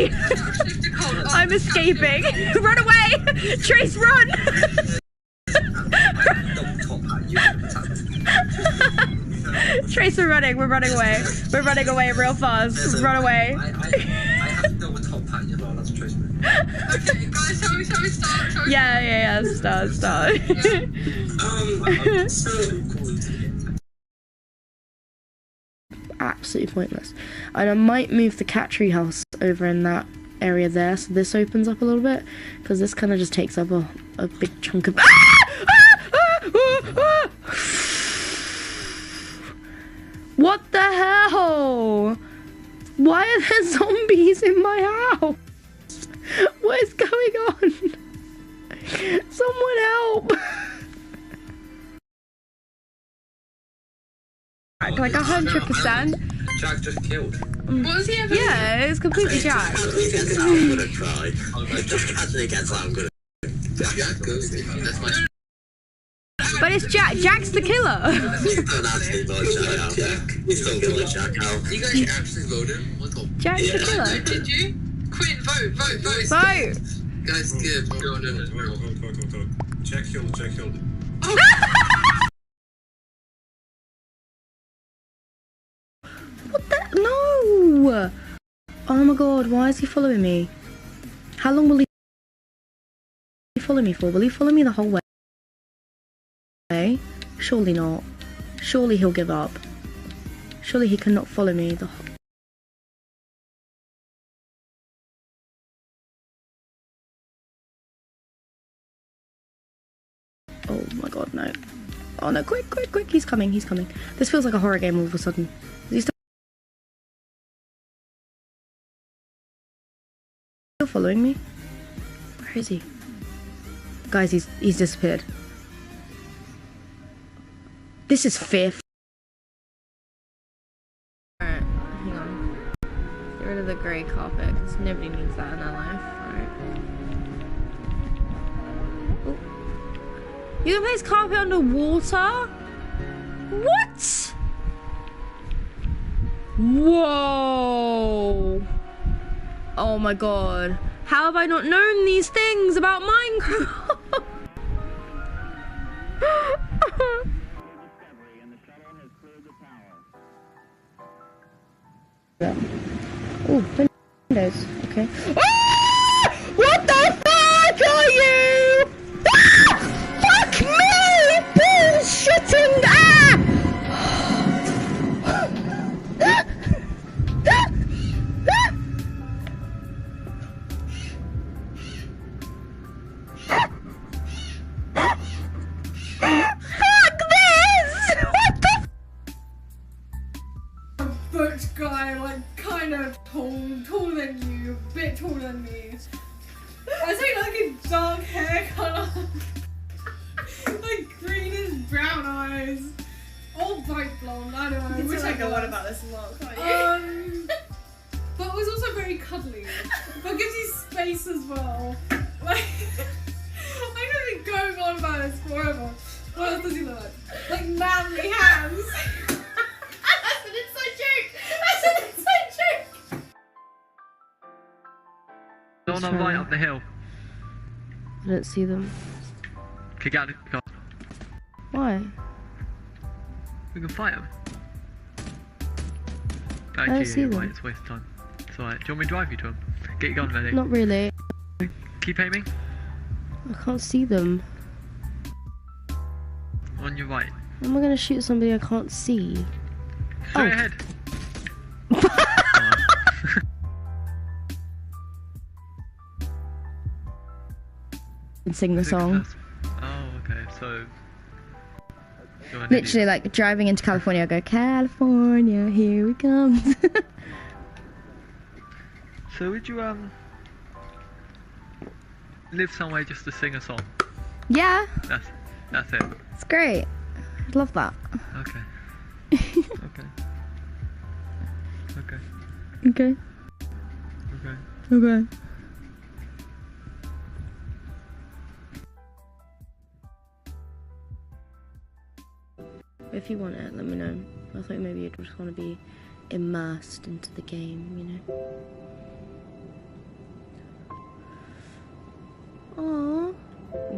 away! I'm escaping! Run away! Trace, run! Trace, we're running away. We're running away real fast. Run away. I have to go with top hat, you're not allowed to trace me. Okay, guys, shall we start? Yeah, start. Absolutely pointless. And I might move the cat tree house over in that area there, so this opens up a little bit, because this kind of just takes up a big chunk of... What the hell? Why are there zombies in my house? What is going on? Someone help! Like 100%. Jack just killed. Was he ever? Yeah, it's completely Jack. I'm gonna try. Actually, guess I'm gonna. Jack goes. That's my. But it's Jack. Jack's the killer. Don't actually vote Jack. He's still killing Jack out. You guys actually voted? What the? Jack's the killer. Did you? Quinn, vote. Vote. Guys, give. Go. Jack killed. What the? No! Oh my god, why is he following me? How long will he follow me for? Will he follow me the whole way? Surely not. Surely he'll give up. Surely he cannot follow me the whole... Oh my god, no. Oh no, quick, he's coming. This feels like a horror game all of a sudden. Is he still following me? Where is he? Guys, he's disappeared. This is fifth. Alright, hang on. Get rid of the grey carpet, because nobody needs that in their life. Alright. Oh. You can place carpet underwater? What? Whoa. Oh my god. How have I not known these things about Minecraft? Oh, windows. Okay. Ah! What the fuck are you? Ah! Fuck me! Bullshitting! Ah! Fuck this! What the? Butch guy, like kind of taller than you, a bit taller than me. I say like a dark hair colour, like greenish brown eyes, all bright blonde. I don't know. You Wish can I tell could what about this lot, can't you? But was also very cuddly. But gives you space as well. Like I'm gonna be going on about this forever. What else does he look like? Like manly hands. That's an inside joke! That's an inside joke! The one on right up the hill. I don't see them. Kick out the car. Why? We can fight him. don't see them. It's a waste of time. It's alright. Do you want me to drive you to him? Get your gun ready. Not really. Keep aiming. I can't see them. On your right. How am I gonna shoot somebody I can't see? Straight ahead. And sing the song. Oh, okay. So. Literally, like driving into California, I go, California, here we come. So would you live somewhere just to sing a song? Yeah, That's it. it's great. I'd love that. Okay. Okay. Okay. Okay. Okay. Okay. If you want it, let me know. I thought maybe you'd just want to be immersed into the game, you know?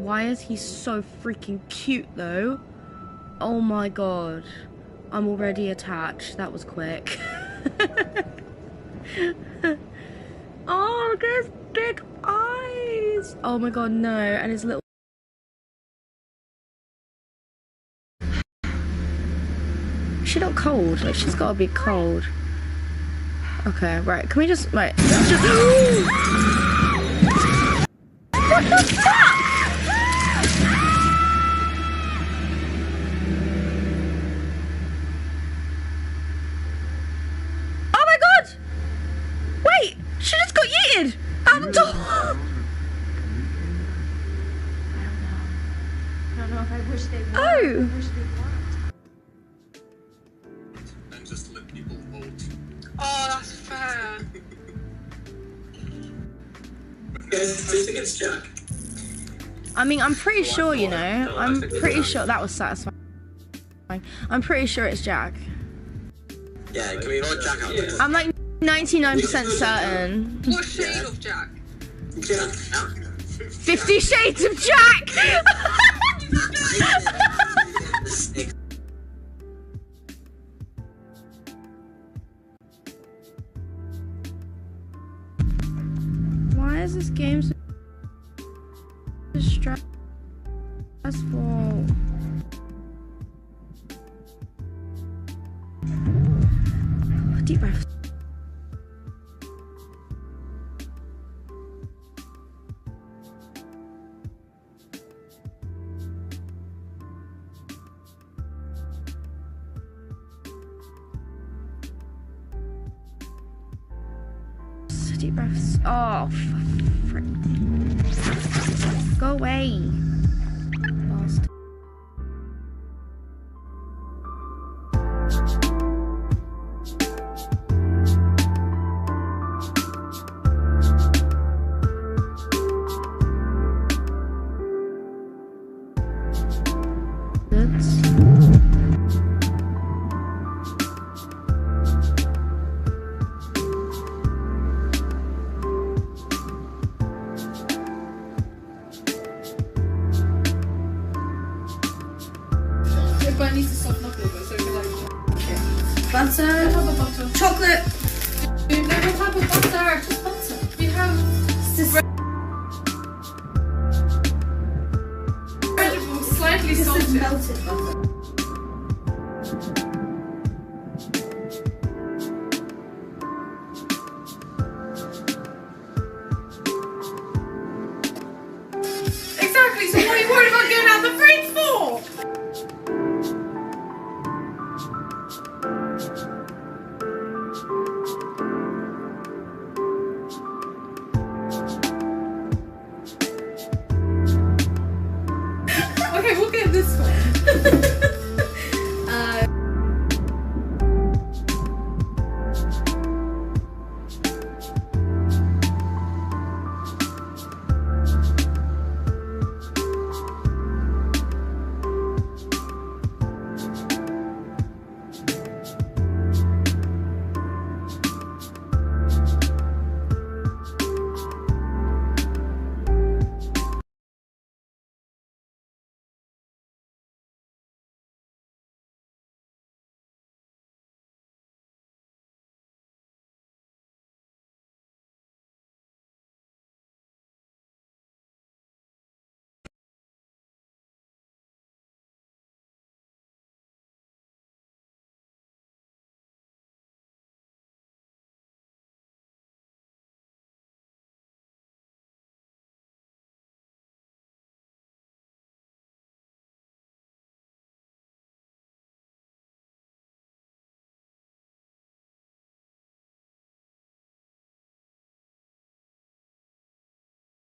Why is he so freaking cute though? Oh my god. I'm already attached. That was quick. Oh, look at his big eyes. Oh my god, no. And his little... She not cold. Like, she's gotta be cold. Okay, right. Can we just... Right. Let's just... What the fuck? Oh my god! Wait! She just got yeeted! Out the door! I don't know if I wish they would. Oh! I wish they weren't. And just let people vote. Oh, that's fair. Guys, do you think it's Jack? I mean, I'm pretty sure, you know. I'm pretty sure that was satisfying. I'm pretty sure it's Jack. Yeah, can we vote Jack out there? I'm like 99% certain. What shade of Jack? Jack. 50 Shades of Jack! Why is this game so stressful? Deep breath. Deep breaths. Oh, frick. Go away. Bastard. But it needs to soften up a little bit so it can like... Butter. What type of butter? Chocolate. Dude, no, what type of butter? Just butter. We have... Slightly salted. melted butter. Exactly, so what are you worried about getting out the fridge for? Okay, we'll get this one.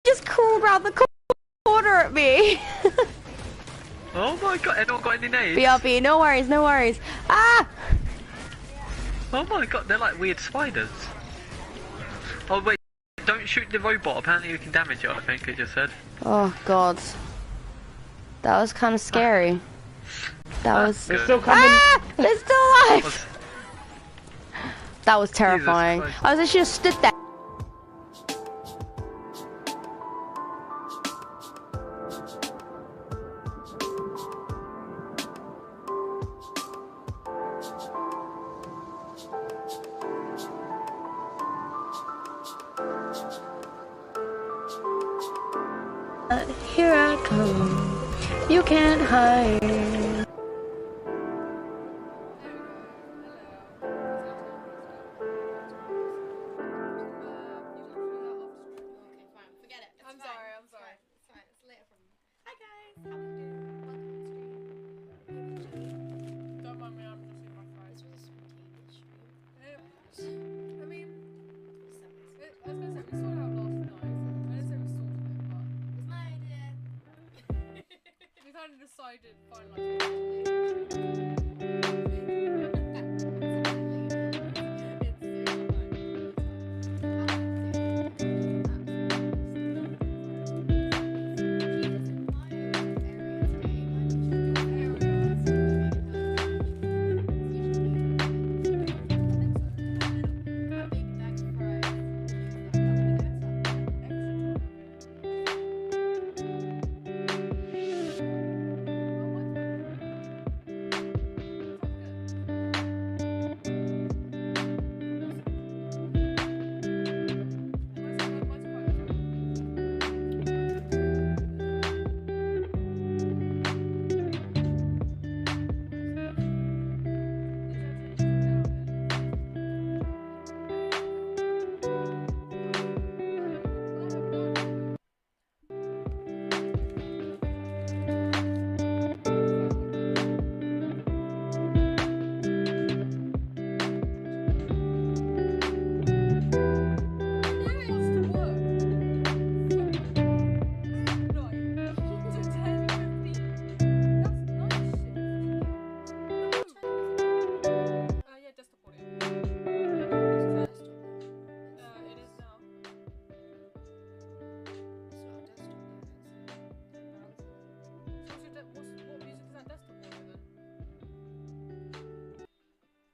Just crawled around the corner at me. Oh my god, anyone got any nades? BRB, no worries, no worries. Ah! Oh my god, they're like weird spiders. Oh wait, don't shoot the robot, apparently you can damage it, I think it just said. Oh god. That was kind of scary. That was... Good. Still coming. Ah! They're still alive! That was terrifying. Christ. I was actually just stood there. Here I come. You can't hide. Okay, fine. Forget it. I'm sorry, I'm sorry. It's fine. It's later from. Hi guys, how are you doing? Welcome to the stream. Don't mind me, I'm just eating my fries. This was a spontaneous stream. I mean, It I was gonna say we sorted it out last night. I didn't say we sorted it, but was my idea. we kind of decided finally.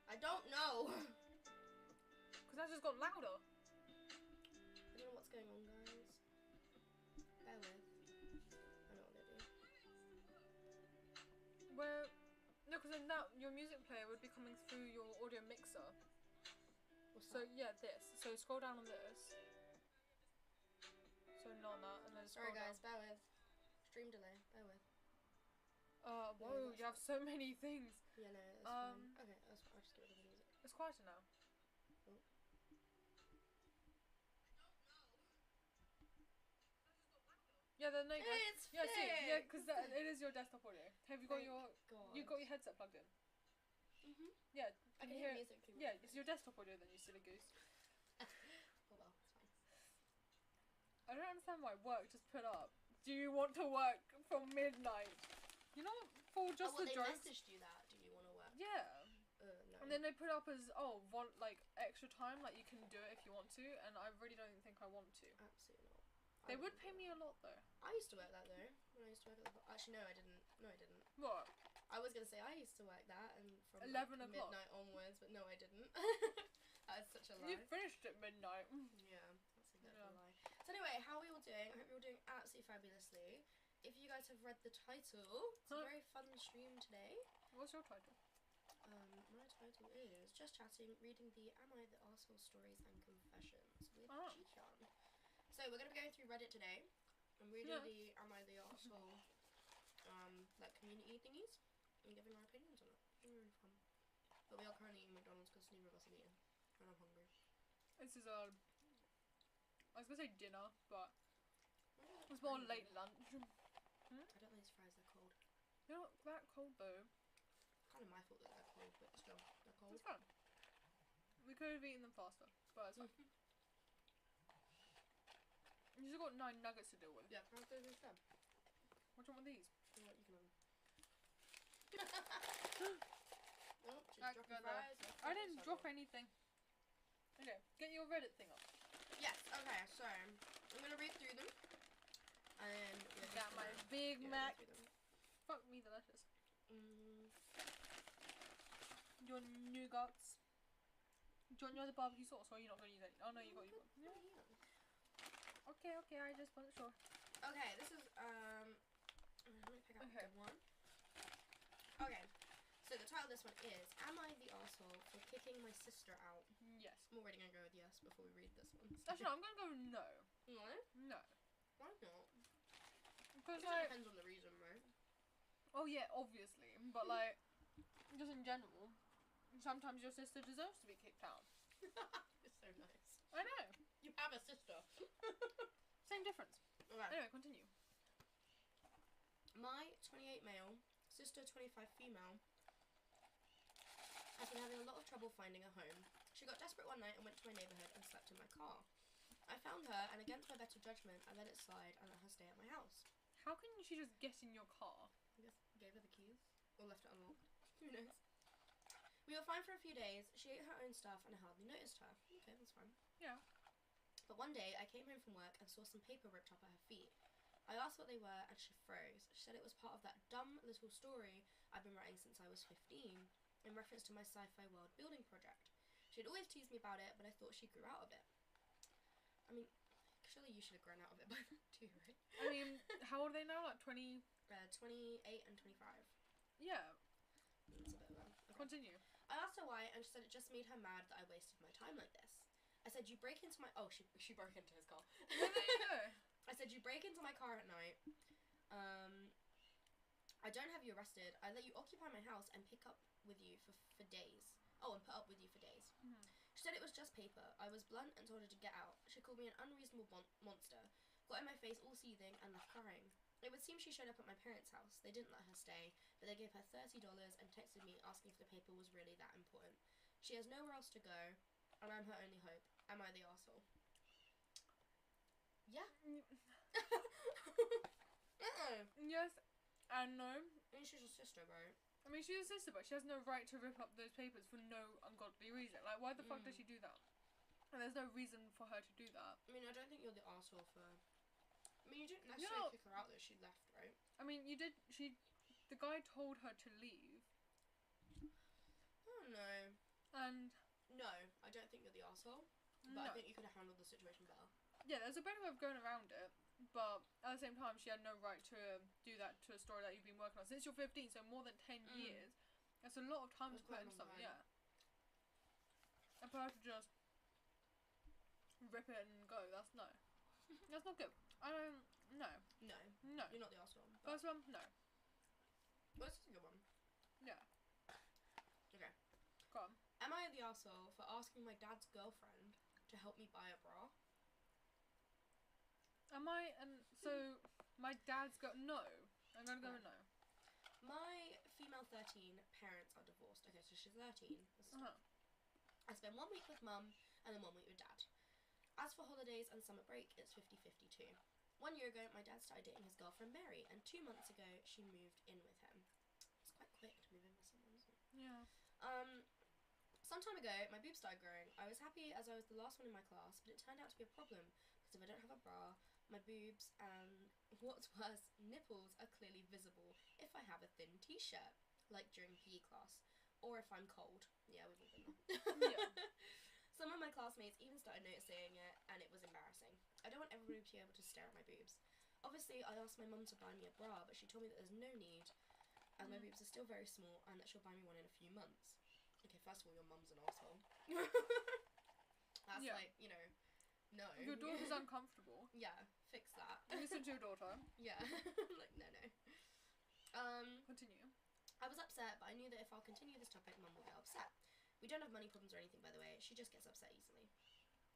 I don't know. Because that just got louder. I don't know what's going on, guys. Bear with. I know what they do. Where, no, because then that your music player would be coming through your audio mixer. What's So that? yeah, this. So scroll down on this. So not on that, and then Sorry scroll guys, down. bear with. Stream delay, bear with. Whoa, that's you have so many things. Yeah, no, that's fine. Okay, that's fine. I'll just get rid of the music. It's quieter now. Yeah, then no. It's Yeah, see, yeah, fixed. because it is your desktop audio. Have you got Thank your? God. You got your headset plugged in? Mhm. Yeah. I Can can you hear hear? music through. Yeah, it's your desktop audio then, you silly goose. Oh well, it's fine. I don't understand why work just put up. Do you want to work from midnight? You know, for just oh, the they jokes. messaged you that. Do you want to work? Yeah. No. And then they put up as want like extra time, like you can do it if you want to, and I really don't think I want to. Absolutely not. They would pay me a lot though. I used to work that though. When I used to work at the actually no, I didn't. No, I didn't. What? I was gonna say I used to work that and from 11 like, o'clock. midnight onwards, but no, I didn't. That is such a lie. You finished at midnight. Yeah, that's exactly Yeah. a lie. So anyway, how are we all doing? I hope you're all doing absolutely fabulously. If you guys have read the title, it's a very fun stream today. What's your title? My title is Just Chatting, Reading the Am I the Arsehole Stories and Confessions with Jihyun. So we're going to be going through Reddit today and reading the Am I the Arsehole like community thingies and giving our opinions on it. It's really fun. But we are currently eating McDonald's because neither of us have eaten and I'm hungry. This is I was gonna say dinner, but it's more late lunch. I don't think these fries are cold. They're not that cold though. Kind of my fault that they're cold, but still, they're cold. It's fine. We could have eaten them faster, but it's fine. You just got 9 nuggets to deal with. Yeah, how's those instead? What do you want with these? You know what, you can have them. Oh, she's That's dropping good though. fries. I didn't drop anything. Okay, get your Reddit thing up. Yes, okay, so I'm gonna read through them. And we're just Got my gonna- Big yeah, Mac. read through them. Fuck me, delicious. Your nougats. Do you want your other barbecue sauce or are you not going to use any? Oh no, you got your. Yeah. Okay, okay, I just wasn't sure. Okay, this is let me pick out a good one. Okay, so the title of this one is Am I the Arsehole for Kicking My Sister Out? Yes. I'm already gonna go with yes before we read this one. Actually, no, I'm going to go no. No? No. Why not? Because It like, depends on the reason, right? oh yeah, obviously, but like, just in general, sometimes your sister deserves to be kicked out. It's so nice. I know. You have a sister. Same difference. Okay. Anyway, continue. My 28 male, sister 25 female, has been having a lot of trouble finding a home. She got desperate one night and went to my neighbourhood and slept in my car. I found her, and against my better judgment, I let it slide and let her stay at my house. How can she just get in your car? I guess gave her the keys or left it unlocked. Who knows? We were fine for a few days. She ate her own stuff, and I hardly noticed her. Okay, that's fine. Yeah. But one day, I came home from work and saw some paper ripped up at her feet. I asked what they were, and she froze. She said it was part of that dumb little story I've been writing since I was 15, in reference to my sci-fi world building project. She'd always teased me about it, but I thought she grew out of it. I mean, surely you should have grown out of it by then too, right? I mean, how old are they now? Like 20? 28 and 25. Yeah. That's a bit low. Okay. Continue. I asked her why, and she said it just made her mad that I wasted my time like this. I said, you break into my... Oh, she broke into his car. There you go. I said, you break into my car at night. I don't have you arrested. I let you occupy my house and pick up with you for days. Oh, and put up with you for days. Mm-hmm. She said it was just paper. I was blunt and told her to get out. She called me an unreasonable monster, got in my face all seething, and left crying. It would seem she showed up at my parents' house. They didn't let her stay, but they gave her $30 and texted me asking if the paper was really that important. She has nowhere else to go, and I'm her only hope. Am I the arsehole? Yeah. Yes and no. I mean, she's your sister, bro. I mean, she's a sister, but she has no right to rip up those papers for no ungodly reason. Like, why the fuck does she do that? And there's no reason for her to do that. I mean, I don't think you're the arsehole for... I mean, you didn't necessarily kick her out though, she left, right? I mean, you did, the guy told her to leave. I don't know. And... No, I don't think you're the arsehole. But No. I think you could have handled the situation better. Yeah, there's a better way of going around it, but at the same time, she had no right to do that to a story that you've been working on since you're 15, so more than 10 years. That's a lot of time That's to put quite a into long something, time. yeah. And for her to just rip it and go, that's no. That's not good. I don't, no. No, No. you're not the arsehole. But First one, no. well, this is a good one. Yeah. Okay. Go on. Am I the arsehole for asking my dad's girlfriend to help me buy a bra? Am I, and so, my dad's got, no. I'm gonna go with no. My female 13 parents are divorced. Okay, so she's 13. Uh-huh. I spend 1 week with mum and then 1 week with dad. As for holidays and summer break, it's 50-50 too. 1 year ago, my dad started dating his girlfriend Mary, and 2 months ago, she moved in with him. It's quite quick to move in with someone, isn't it? Yeah. Some time ago, my boobs started growing. I was happy as I was the last one in my class, but it turned out to be a problem, because if I don't have a bra, my boobs and, what's worse, nipples are clearly visible if I have a thin t-shirt, like during PE class, or if I'm cold. Yeah, we've all been there. Yeah. Some of my classmates even started noticing it, and it was embarrassing. I don't want everybody to be able to stare at my boobs. Obviously, I asked my mum to buy me a bra, but she told me that there's no need, and my boobs are still very small, and that she'll buy me one in a few months. Okay, first of all, your mum's an asshole. That's Yeah. like, you know, no. Your daughter's uncomfortable. Yeah, fix that. Listen to your daughter. Yeah, like, no. Continue. I was upset, but I knew that if I'll continue this topic, mum will get upset. We don't have money problems or anything, by the way. She just gets upset easily.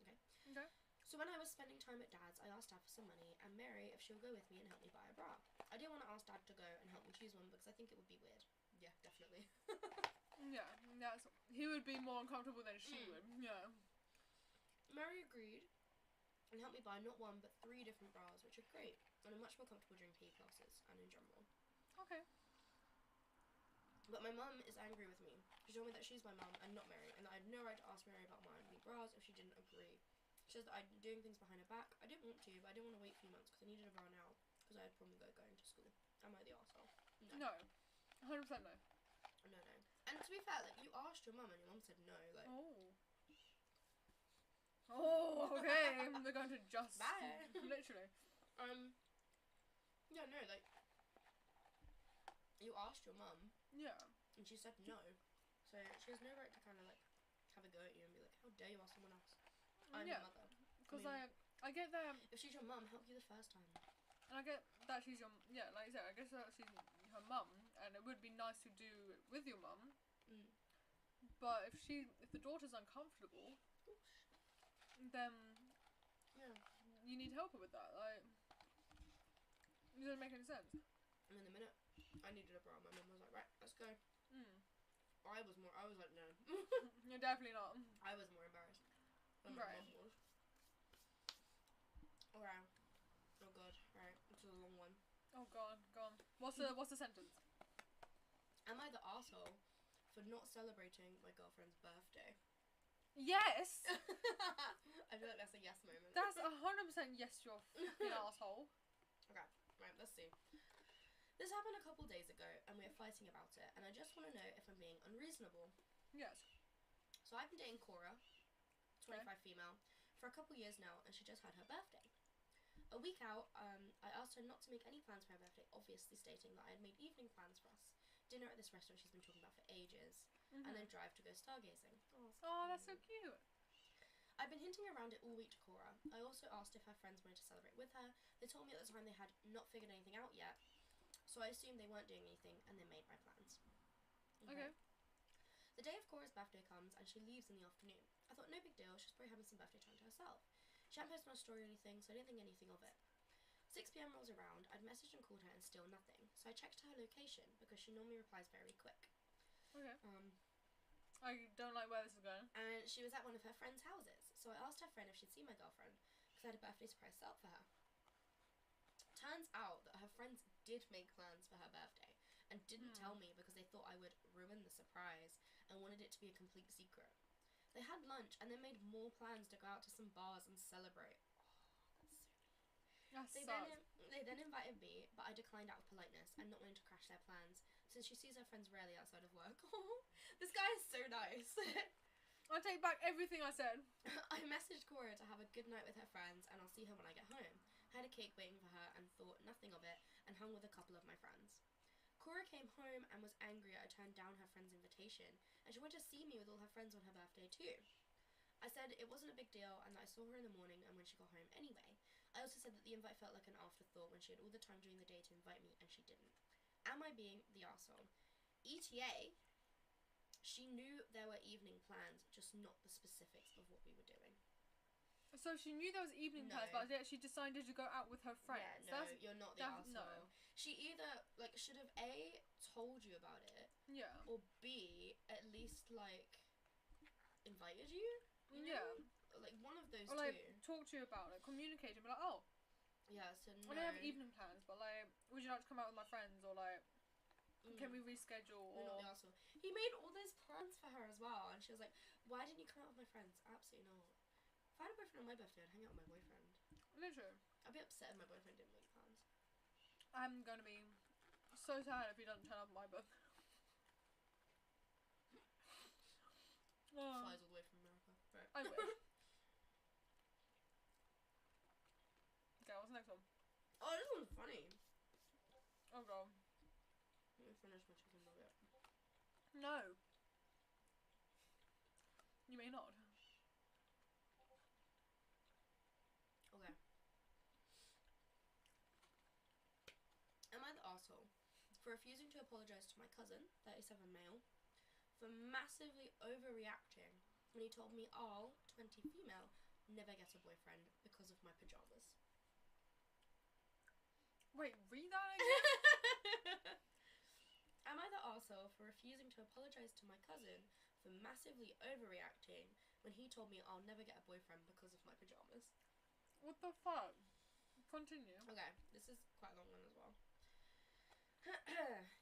Okay? Okay. So when I was spending time at Dad's, I asked Dad for some money, and Mary if she'll go with me and help me buy a bra. I didn't want to ask Dad to go and help me choose one because I think it would be weird. Yeah, definitely. Yeah, he would be more uncomfortable than she would. Yeah. Mary agreed and helped me buy not one but 3 different bras, which are great and are much more comfortable during PE classes and in general. Okay. But my mum is angry with me. She told me that she's my mum and not Mary, and that I had no right to ask Mary about mine any bras if she didn't agree. She says that I'm doing things behind her back. I didn't want to, but I didn't want to wait a few months because I needed a bra now because I had problems going to school. Am I the arsehole? No. 100% no. No. And to be fair, like, you asked your mum and your mum said no. Like, Oh, okay. We're going to just... Bye. Literally. yeah, no, like, you asked your mum Yeah. and she said no. So she has no right to kind of, like, have a go at you and be like, how dare you ask someone else? I'm your Yeah. mother. Because I mean, I get that... if she's your mum, help you the first time. And I get that she's your, yeah, like you said, I guess that she's her mum, and it would be nice to do it with your mum. Mm. But if the daughter's uncomfortable, then Yeah. you need help her with that. Like, it doesn't make any sense. And then the minute I needed a bra, my mum was like, right, let's go. Mm. I was like, no. You're definitely not. I was more embarrassed than my Right. mum was. Okay. Oh god, right, it's a long one. Oh god, go on. What's the sentence? Am I the arsehole for not celebrating my girlfriend's birthday? Yes! I feel like that's a yes moment. That's 100% yes, you're fucking asshole. Okay, right, let's see. This happened a couple days ago, and we are fighting about it, and I just want to know if I'm being unreasonable. Yes. So I've been dating Cora, 25 female, for a couple years now, and she just had her birthday. A week out, I asked her not to make any plans for her birthday, obviously stating that I had made evening plans for us. Dinner at this restaurant she's been talking about for ages, and then drive to go stargazing. Oh, that's so cute. I've been hinting around it all week to Cora. I also asked if her friends wanted to celebrate with her. They told me at the time they had not figured anything out yet, so I assumed they weren't doing anything and they made my plans. Okay. The day of Cora's birthday comes and she leaves in the afternoon. I thought no big deal, she's probably having some birthday time to herself. She hadn't posted on a story or anything, so I didn't think anything of it. 6 PM rolls around, I'd messaged and called her and still nothing, so I checked her location because she normally replies very quick. Okay. I don't like where this is going. And she was at one of her friend's houses, so I asked her friend if she'd seen my girlfriend because I had a birthday surprise set up for her. Turns out that her friends did make plans for her birthday and didn't tell me because they thought I would ruin the surprise and wanted it to be a complete secret. They had lunch and then made more plans to go out to some bars and celebrate. That They then invited me, but I declined out of politeness and not wanting to crash their plans since she sees her friends rarely outside of work. This guy is so nice. I take back everything I said. I messaged Cora to have a good night with her friends and I'll see her when I get home. I had a cake waiting for her and thought nothing of it and hung with a couple of my friends. Cora came home and was angry I turned down her friend's invitation and she wanted to see me with all her friends on her birthday too. I said it wasn't a big deal and that I saw her in the morning and when she got home anyway. I also said that the invite felt like an afterthought when she had all the time during the day to invite me and she didn't. Am I being the arsehole? ETA, she knew there were evening plans, just not the specifics of what we were doing. So she knew there was evening plans, but yet she decided to go out with her friends. Yeah, no, you're not the arsehole. No. She either, like, should have A, told you about it, Yeah. or B, at least, like, invited you? You know? Yeah. Like, one of those Or two. like, talk to you about it, communicate and be like, oh, Yeah, so no. I don't have evening plans, but like, would you like to come out with my friends, or like, can we reschedule? You're not the arsehole. He made all those plans for her as well, and she was like, why didn't you come out with my friends? Absolutely not. If I had a boyfriend on my birthday, I'd hang out with my boyfriend. Literally. I'd be upset if my boyfriend didn't make plans. I'm gonna be so sad if he doesn't turn up my birthday. Flies all the way from America. Right. I wish. Okay, what's the next one? Oh, this one's funny. Oh god. Let me finish my chicken nugget. No. You may not. Okay. Am I the arsehole for refusing to apologise to my cousin, 37 male, for massively overreacting when he told me I'll, 20 female, never get a boyfriend because of my pyjamas? Wait, read that again? Am I the arsehole for refusing to apologise to my cousin for massively overreacting when he told me I'll never get a boyfriend because of my pyjamas? What the fuck? Continue. Okay, this is quite a long one as well.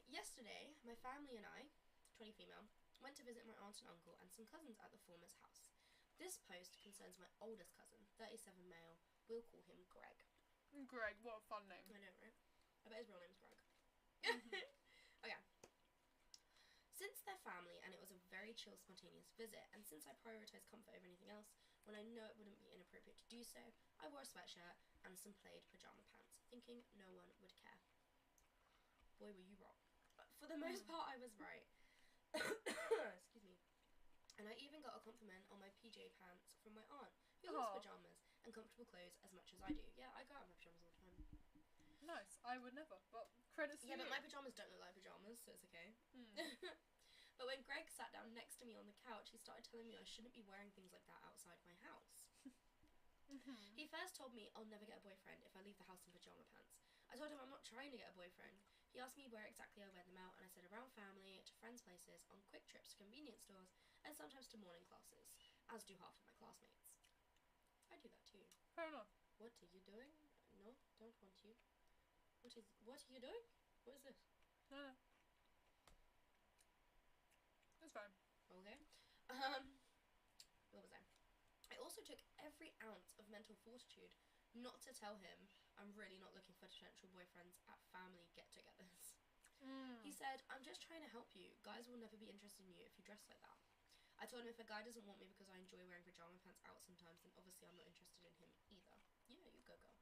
Yesterday, my family and I, 20 female, went to visit my aunt and uncle and some cousins at the former's house. This post concerns my oldest cousin, 37 male. We'll call him Greg. Greg, what a fun name. I know, right? I bet his real name's Greg. Okay. Since they're family and it was a very chill, spontaneous visit, and since I prioritise comfort over anything else, when I know it wouldn't be inappropriate to do so, I wore a sweatshirt and some plaid pyjama pants, thinking no one would care. Boy, were you wrong. But for the most part, I was right. Excuse me. And I even got a compliment on my PJ pants from my aunt, who loves pyjamas and comfortable clothes as much as I do. Yeah, I go out in my pyjamas all the time. Nice. I would never, but credits to Yeah, you. but my pajamas don't look like pajamas, so it's okay. But when Greg sat down next to me on the couch, he started telling me I shouldn't be wearing things like that outside my house. He first told me I'll never get a boyfriend if I leave the house in pajama pants. I told him I'm not trying to get a boyfriend. He asked me where exactly I wear them out, and I said around family, to friends' places, on quick trips to convenience stores, and sometimes to morning classes, as do half of my classmates. I do that too. Fair enough. What are you doing? No, don't want you. What are you doing? What is this? No. It's fine. Okay. What was I? I also took every ounce of mental fortitude not to tell him I'm really not looking for potential boyfriends at family get-togethers. He said, I'm just trying to help you. Guys will never be interested in you if you dress like that. I told him if a guy doesn't want me because I enjoy wearing pajama pants out sometimes, then obviously I'm not interested in him either. Yeah, you go, girl.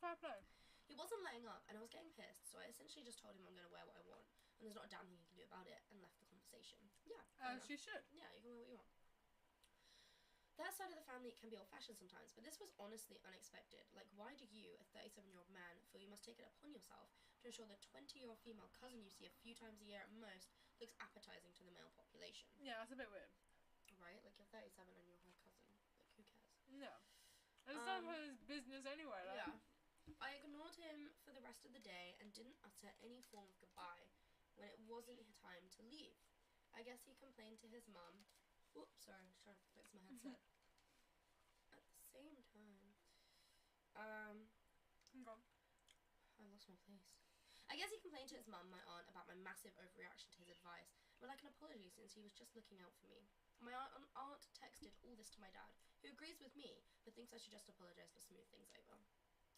Fair play. He wasn't letting up, and I was getting pissed, so I essentially just told him I'm going to wear what I want, and there's not a damn thing he can do about it, and left the conversation. Yeah. fair As enough. you should. Yeah, you can wear what you want. That side of the family can be old-fashioned sometimes, but this was honestly unexpected. Like, why do you, a 37-year-old man, feel you must take it upon yourself to ensure the 20-year-old female cousin you see a few times a year at most looks appetizing to the male population? Yeah, that's a bit weird. Right? Like, you're 37 and you're her cousin. Like, who cares? Yeah. And it's none of his business anyway. Like. Yeah. I ignored him for the rest of the day and didn't utter any form of goodbye when it wasn't time to leave. I guess he complained to his mum. Oops, sorry, I was trying to fix my headset. At the same time, Okay. I lost my place. I guess he complained to his mum, my aunt, about my massive overreaction to his advice, but like an apology since he was just looking out for me. My aunt texted all this to my dad, who agrees with me, but thinks I should just apologise to smooth things over.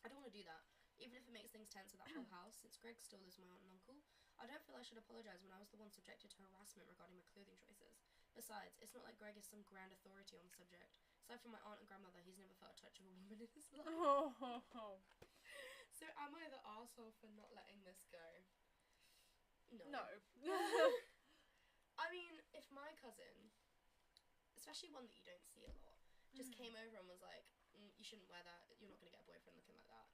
I don't want to do that, even if it makes things tense with that whole house, since Greg still lives with my aunt and uncle. I don't feel I should apologise when I was the one subjected to harassment regarding my clothing choices. Besides, it's not like Greg is some grand authority on the subject. Aside from my aunt and grandmother, he's never felt a touch of a woman in his life. Oh. So am I the arsehole for not letting this go? No. I mean, if my cousin, especially one that you don't see a lot, just came over and was like, you shouldn't wear that, you're not going to get a boyfriend looking like that,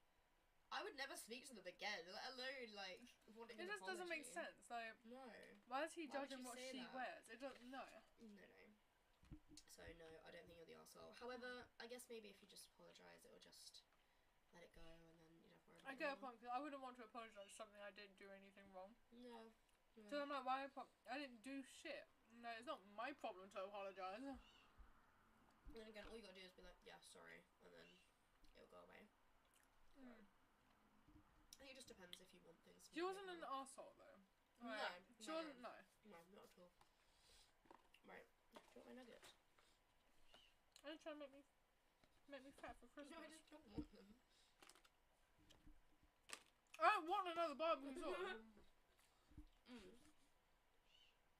I would never speak to them again, let alone, like, wanting It an just doesn't make apology. sense. Like, No. why is he Why would judging you what say she that? wears? It doesn't. No. No. So, no, I don't think you're the arsehole. However, I guess maybe if you just apologise, it will just let it go and then you don't worry about I it get a anymore. point because I wouldn't want to apologise for something I didn't do anything wrong. No. So I'm like, why? I didn't do shit. No, it's not my problem to apologise. And then again, all you gotta do is be like, yeah, sorry, and then it'll go away. So, I think it just depends if you want things to be She wasn't an different. arsehole though. No, Right. She no. wasn't. No. No, not at all. Right. Do you want my nuggets? Are you trying to make me fat for Christmas? No, I just don't want them. I don't want another barbecue sauce.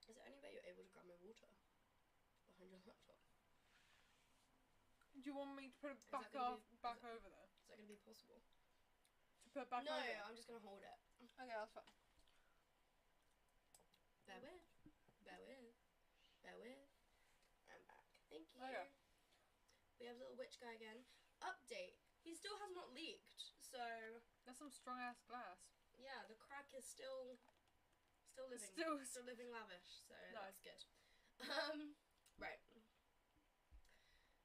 Is there any way you're able to grab my water behind your laptop? Do you want me to put it that back gonna over there? Is that gonna be possible? To put it back No, over? I'm just gonna hold it. Okay, that's fine. Bear with. Bear with. Bear with. I'm back. Thank you. Okay. We have little witch guy again. Update. He still has not leaked, so That's some strong ass glass. yeah, the crack is still living. Still- living lavish, so No. that's good. Right.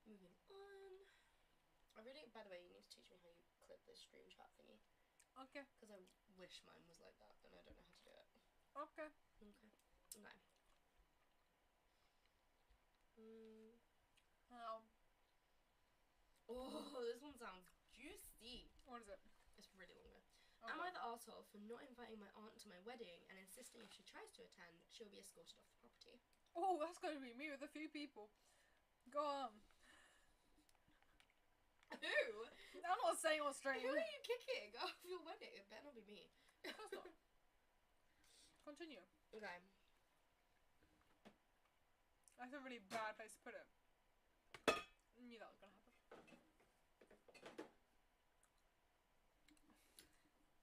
Moving on. I really, by the way, you need to teach me how you clip this stream chat thingy. Okay. Because I wish mine was like that, and I don't know how to do it. Okay. Okay. Oh, this one sounds juicy. What is it? It's really longer. Okay. Am I the arsehole for not inviting my aunt to my wedding and insisting if she tries to attend, she'll be escorted off the property? Oh, that's going to be me with a few people. Go on. Who? I'm not saying on Who stream. are you kicking off your wedding? It better not be me. That's not. Continue. Okay. That's a really bad place to put it. I knew that was going to happen.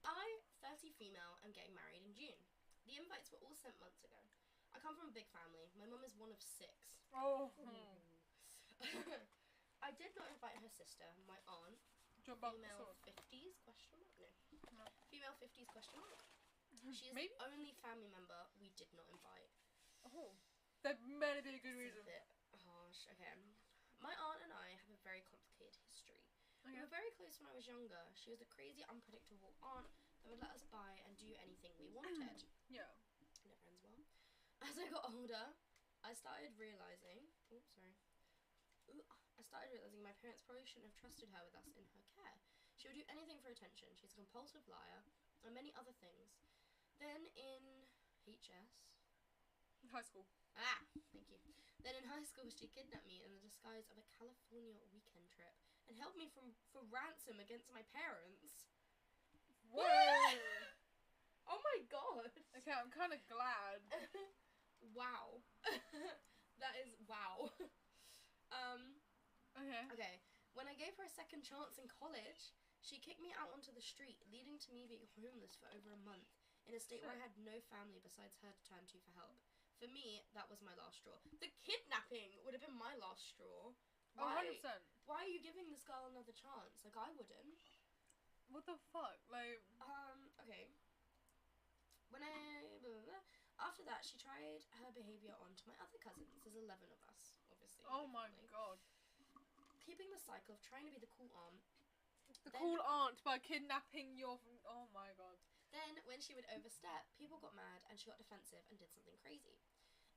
I, 30 female, am getting married in June. The invites were all sent months ago. I come from a big family. My mum is one of 6. Oh. I did not invite her sister, my aunt, Female 50s question mark? No. Female 50s question mark. She is Maybe? the only family member we did not invite. Oh. There may be a good It's reason. a bit harsh. Okay. My aunt and I have a very complicated history. We Okay. were very close when I was younger. She was a crazy, unpredictable aunt that would let us buy and do anything we wanted. Yeah. Never ends well. As I got older, I started realizing... I started realizing my parents probably shouldn't have trusted her with us in her care. She would do anything for attention. She's a compulsive liar and many other things. Then in HS... High school. Thank you. Then in high school, she kidnapped me in the disguise of a California weekend trip and held me for ransom against my parents. Whoa! Oh my god! Okay, I'm kind of glad. Wow. That is wow. Okay. When I gave her a second chance in college, she kicked me out onto the street, leading to me being homeless for over a month, in a state where I had no family besides her to turn to for help. For me, that was my last straw. The kidnapping would have been my last straw. Why? 100%. Why are you giving this girl another chance? Like, I wouldn't. What the fuck? Like... Okay. After that, she tried her behaviour onto my other cousins. There's 11 of us, obviously. Oh my god. Keeping the cycle of trying to be the cool aunt. The cool aunt by kidnapping your... Oh my god. Then, when she would overstep, people got mad and she got defensive and did something crazy.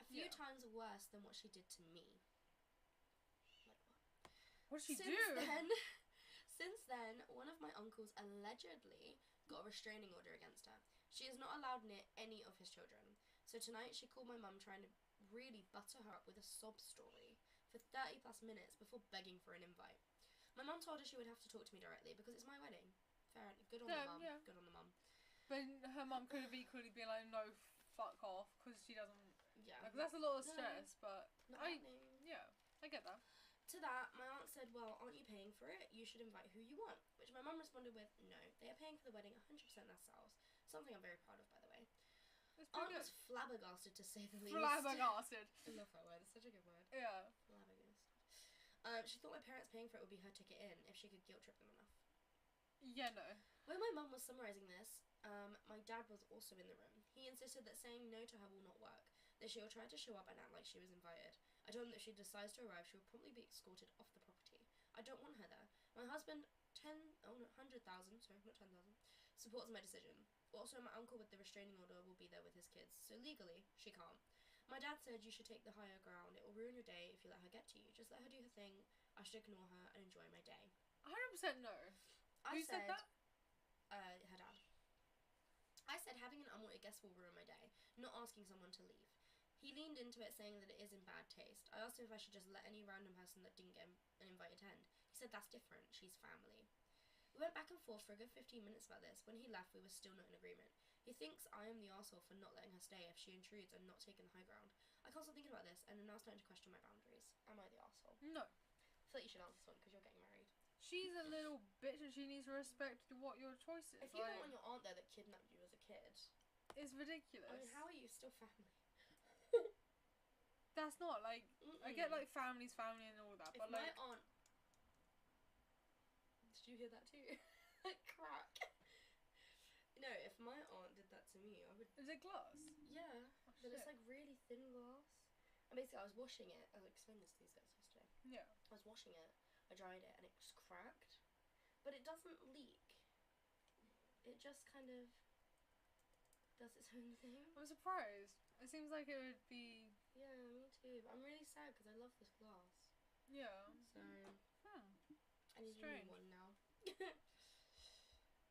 A few times worse than what she did to me. Like what? What did she do? Since then, one of my uncles allegedly got a restraining order against her. She is not allowed near any of his children. So tonight she called my mum trying to really butter her up with a sob story for 30 plus minutes before begging for an invite. My mum told her she would have to talk to me directly because it's my wedding. Fair enough. Good on the mum. Yeah. Good on the mum. But her mum could have equally been like, no, fuck off, because she doesn't... Yeah. Like, that's a lot of stress, but... Not I get that. To that, my aunt said, well, aren't you paying for it? You should invite who you want. Which my mum responded with, no, they are paying for the wedding 100% themselves. Something I'm very proud of, by the way. It's pretty Aunt good. was flabbergasted, to say the least. Flabbergasted. I love that word. It's such a good word. Yeah. Flabbergasted. She thought my parents paying for it would be her ticket in if she could guilt trip them enough. Yeah, no. When my mum was summarising this, my dad was also in the room. He insisted that saying no to her will not work, that she will try to show up and act like she was invited. I told him that if she decides to arrive, she will probably be escorted off the property. I don't want her there. My husband, 100,000, supports my decision. Also, my uncle with the restraining order will be there with his kids, so legally, she can't. My dad said you should take the higher ground. It will ruin your day if you let her get to you. Just let her do her thing. I should ignore her and enjoy my day. 100% no. Who said that? Her dad. I said having an unwanted guest will ruin my day, not asking someone to leave. He leaned into it, saying that it is in bad taste. I asked him if I should just let any random person that didn't get an invite attend. He said that's different. She's family. We went back and forth for a good 15 minutes about this. When he left, we were still not in agreement. He thinks I am the arsehole for not letting her stay if she intrudes and not taking the high ground. I can't stop thinking about this, and I'm now starting to question my boundaries. Am I the arsehole? No. I feel like you should answer this one because you're getting married. She's a little bitch and she needs to respect what your choice is. If you don't want your aunt there that kidnapped you as a kid, it's ridiculous. I mean, how are you still family? That's not, like, I get, like, family's family and all that, If but, my like... aunt... Did you hear that too? Crack. No, if my aunt did that to me, I would... Is it glass? Yeah, Oh, but it's, shit. like, really thin glass. And basically, I was washing it. I explained this to these guys yesterday. Yeah. I was washing it, I dried it, and it was cracked. But it doesn't leak. It just kind of does its own thing. I'm surprised. It seems like it would be... Yeah, me too. But I'm really sad because I love this glass. Yeah. So, I need a Strange. new one now.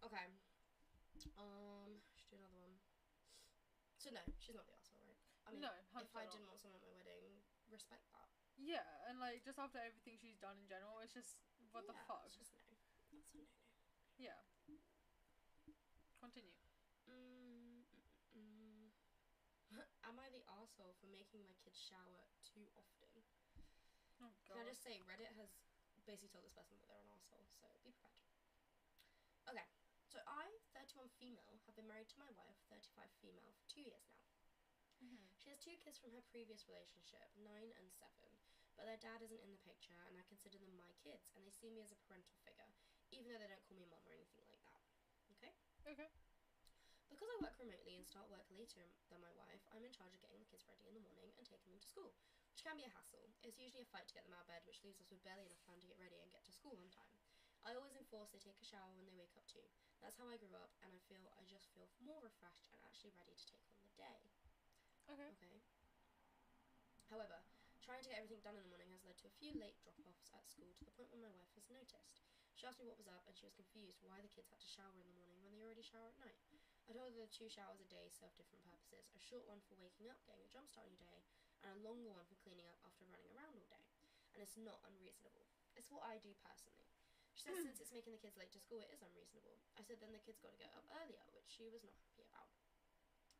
Okay. Should do another one. So no, she's not the arsehole, right? I mean, No, if I 100% didn't want someone at my wedding, respect that. Yeah, and, like, just after everything she's done in general, it's just... What the Yeah, fuck? It's just no. That's a no-no. Yeah. Continue. Am I the arsehole for making my kids shower too often? Oh, God. Can I just say, Reddit has basically told this person that they're an arsehole, so be prepared. Okay, so I, 31 female, have been married to my wife, 35 female, for 2 years now. She has 2 kids from her previous relationship, 9 and 7, but their dad isn't in the picture and I consider them my kids and they see me as a parental figure. even though they don't call me mum or anything like that. Okay? Okay. Because I work remotely and start work later than my wife, I'm in charge of getting the kids ready in the morning and taking them to school, which can be a hassle. It's usually a fight to get them out of bed, which leaves us with barely enough time to get ready and get to school on time. I always enforce they take a shower when they wake up too. That's how I grew up, and I just feel more refreshed and actually ready to take on the day. Okay. However, trying to get everything done in the morning has led to a few late drop-offs at school to the point where my wife has noticed. She asked me what was up, and she was confused why the kids had to shower in the morning when they already shower at night. I told her the 2 showers a day serve different purposes, a short one for waking up, getting a jump start on your day, and a longer one for cleaning up after running around all day. And it's not unreasonable. It's what I do personally. She said since it's making the kids late to school, it is unreasonable. I said then the kids got to get up earlier, which she was not happy about.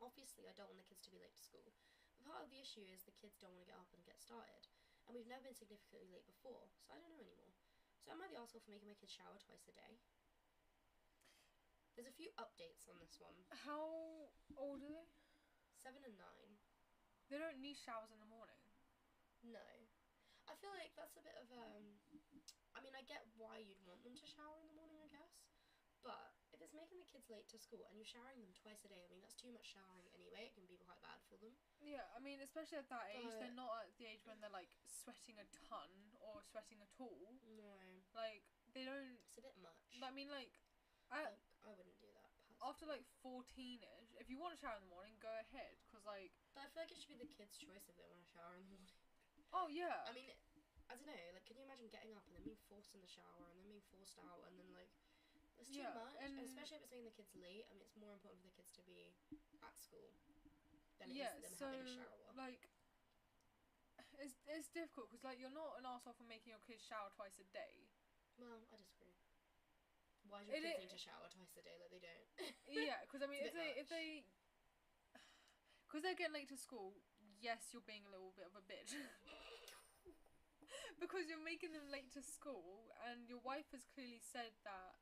Obviously, I don't want the kids to be late to school, but part of the issue is the kids don't want to get up and get started, and we've never been significantly late before, so I don't know anymore. So am I the arsehole for making my kids shower twice a day? There's a few updates on this one. How old are they? 7 and 9. They don't need showers in the morning. No. I feel like that's a bit of, I mean, I get why you'd want them to shower in the morning, I guess. But if it's making the kids late to school and you're showering them twice a day, I mean, that's too much showering anyway. It can be quite bad for them. Yeah, I mean, especially at that age, But- they're not at the age when they're, like, sweating a ton or sweating at all. No. Like, they don't... It's a bit much. I mean, like, Like, I wouldn't do that. Personally. after, like, 14-ish, if you want to shower in the morning, go ahead. Because, like... But I feel like it should be the kids' choice if they want to shower in the morning. Oh, yeah. I mean, I don't know, like, can you imagine getting up and then being forced in the shower and then being forced out and then, like, it's too Yeah, much. and- especially if it's making the kids late. I mean, it's more important for the kids to be at school than it yeah, is them so, having a shower. like... It's difficult, because, like, you're not an arsehole for making your kids shower twice a day. Well, I disagree. Why do your It kids i- need to shower twice a day? Like, they don't. Yeah, because, I mean, It's a if bit they... Because they're getting late to school, yes, you're being a little bit of a bitch. Because you're making them late to school, and your wife has clearly said that